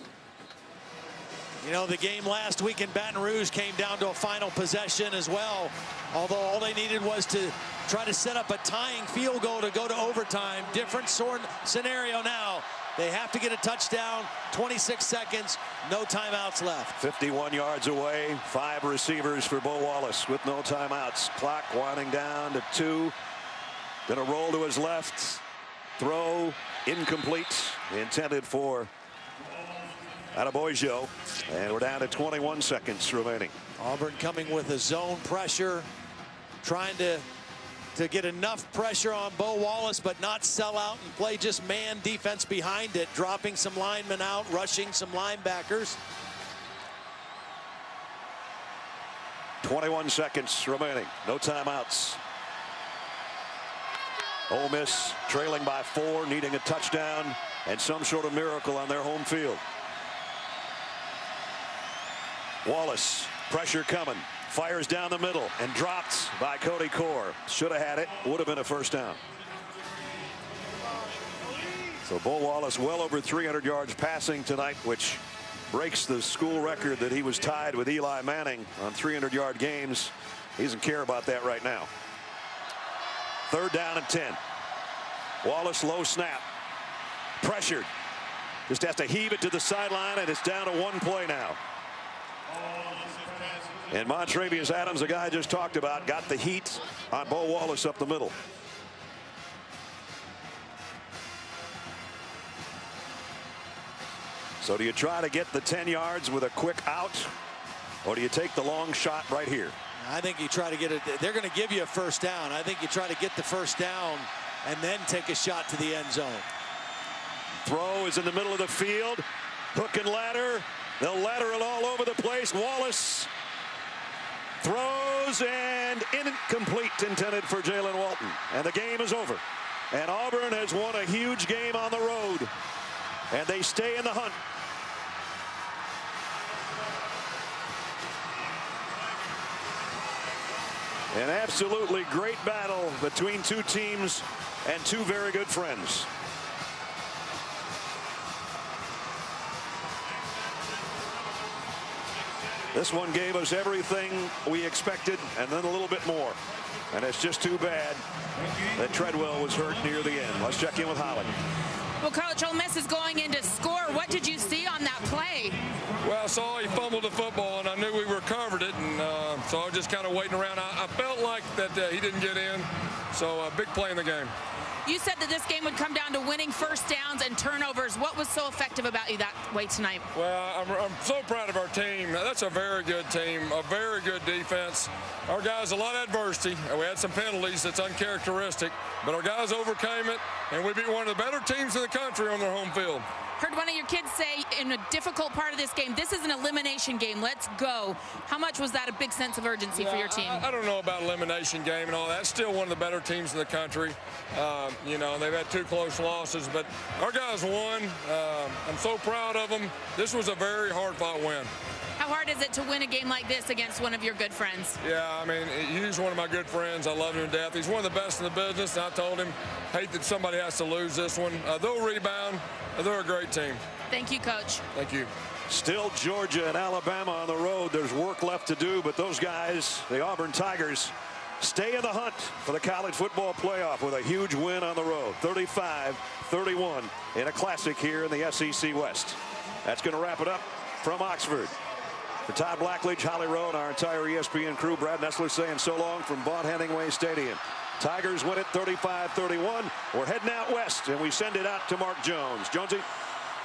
You know, the game last week in Baton Rouge came down to a final possession as well. Although all they needed was to try to set up a tying field goal to go to overtime. Different scenario now. They have to get a touchdown. 26 seconds. No timeouts left. 51 yards away. 5 receivers for Bo Wallace with no timeouts. Clock winding down to 2. Gonna roll to his left. Throw incomplete. Intended for Adebayo. And we're down to 21 seconds remaining. Auburn coming with a zone pressure, trying to get enough pressure on Bo Wallace, but not sell out and play just man defense behind it, dropping some linemen out, rushing some linebackers. 21 seconds remaining. No timeouts. Ole Miss trailing by 4, needing a touchdown and some sort of miracle on their home field. Wallace, pressure coming, fires down the middle and dropped by Cody Core. Should have had it, would have been a first down. So Bo Wallace well over 300 yards passing tonight, which breaks the school record that he was tied with Eli Manning on 300-yard games. He doesn't care about that right now. 3rd down and 10. Wallace low snap. Pressured. Just has to heave it to the sideline, and it's down to 1 play now. And Montravius Adams, the guy I just talked about, got the heat on Bo Wallace up the middle. So do you try to get the 10 yards with a quick out, or do you take the long shot right here? I think you try to get it. They're going to give you a 1st down. I think you try to get the 1st down and then take a shot to the end zone. Throw is in the middle of the field. Hook and ladder. They'll ladder it all over the place. Wallace throws and incomplete, intended for Jalen Walton. And the game is over. And Auburn has won a huge game on the road. And they stay in the hunt. An absolutely great battle between 2 teams and 2 very good friends. This one gave us everything we expected and then a little bit more. And it's just too bad that Treadwell was hurt near the end. Let's check in with Holly. Well, Coach, Ole Miss is going in to score. What did you see on that play? Well, I saw he fumbled the football, and I knew we recovered it, and so I was just kind of waiting around. I felt like that he didn't get in, so a big play in the game. You said that this game would come down to winning 1st downs and turnovers. What was so effective about you that way tonight? Well, I'm so proud of our team. That's a very good team, a very good defense. Our guys, a lot of adversity. We had some penalties that's uncharacteristic, but our guys overcame it, and we beat one of the better teams in the country on their home field. Heard one of your kids say in a difficult part of this game, this is an elimination game. Let's go. How much was that a big sense of urgency for your team? I don't know about elimination game and all that. Still one of the better teams in the country. You know, they've had 2 close losses, but our guys won. I'm so proud of them. This was a very hard-fought win. How hard is it to win a game like this against one of your good friends? Yeah, I mean, he's one of my good friends. I love him to death. He's one of the best in the business, and I told him, hate that somebody has to lose this one. They'll rebound. They're a great team. Thank you, Coach. Thank you. Still Georgia and Alabama on the road. There's work left to do, but those guys, the Auburn Tigers, stay in the hunt for the college football playoff with a huge win on the road, 35-31 in a classic here in the SEC West. That's going to wrap it up from Oxford. For Todd Blackledge, Holly Rowe, and our entire ESPN crew, Brad Nessler saying so long from Vaught-Hemingway Stadium. Tigers win it 35-31. We're heading out west, and we send it out to Mark Jones. Jonesy.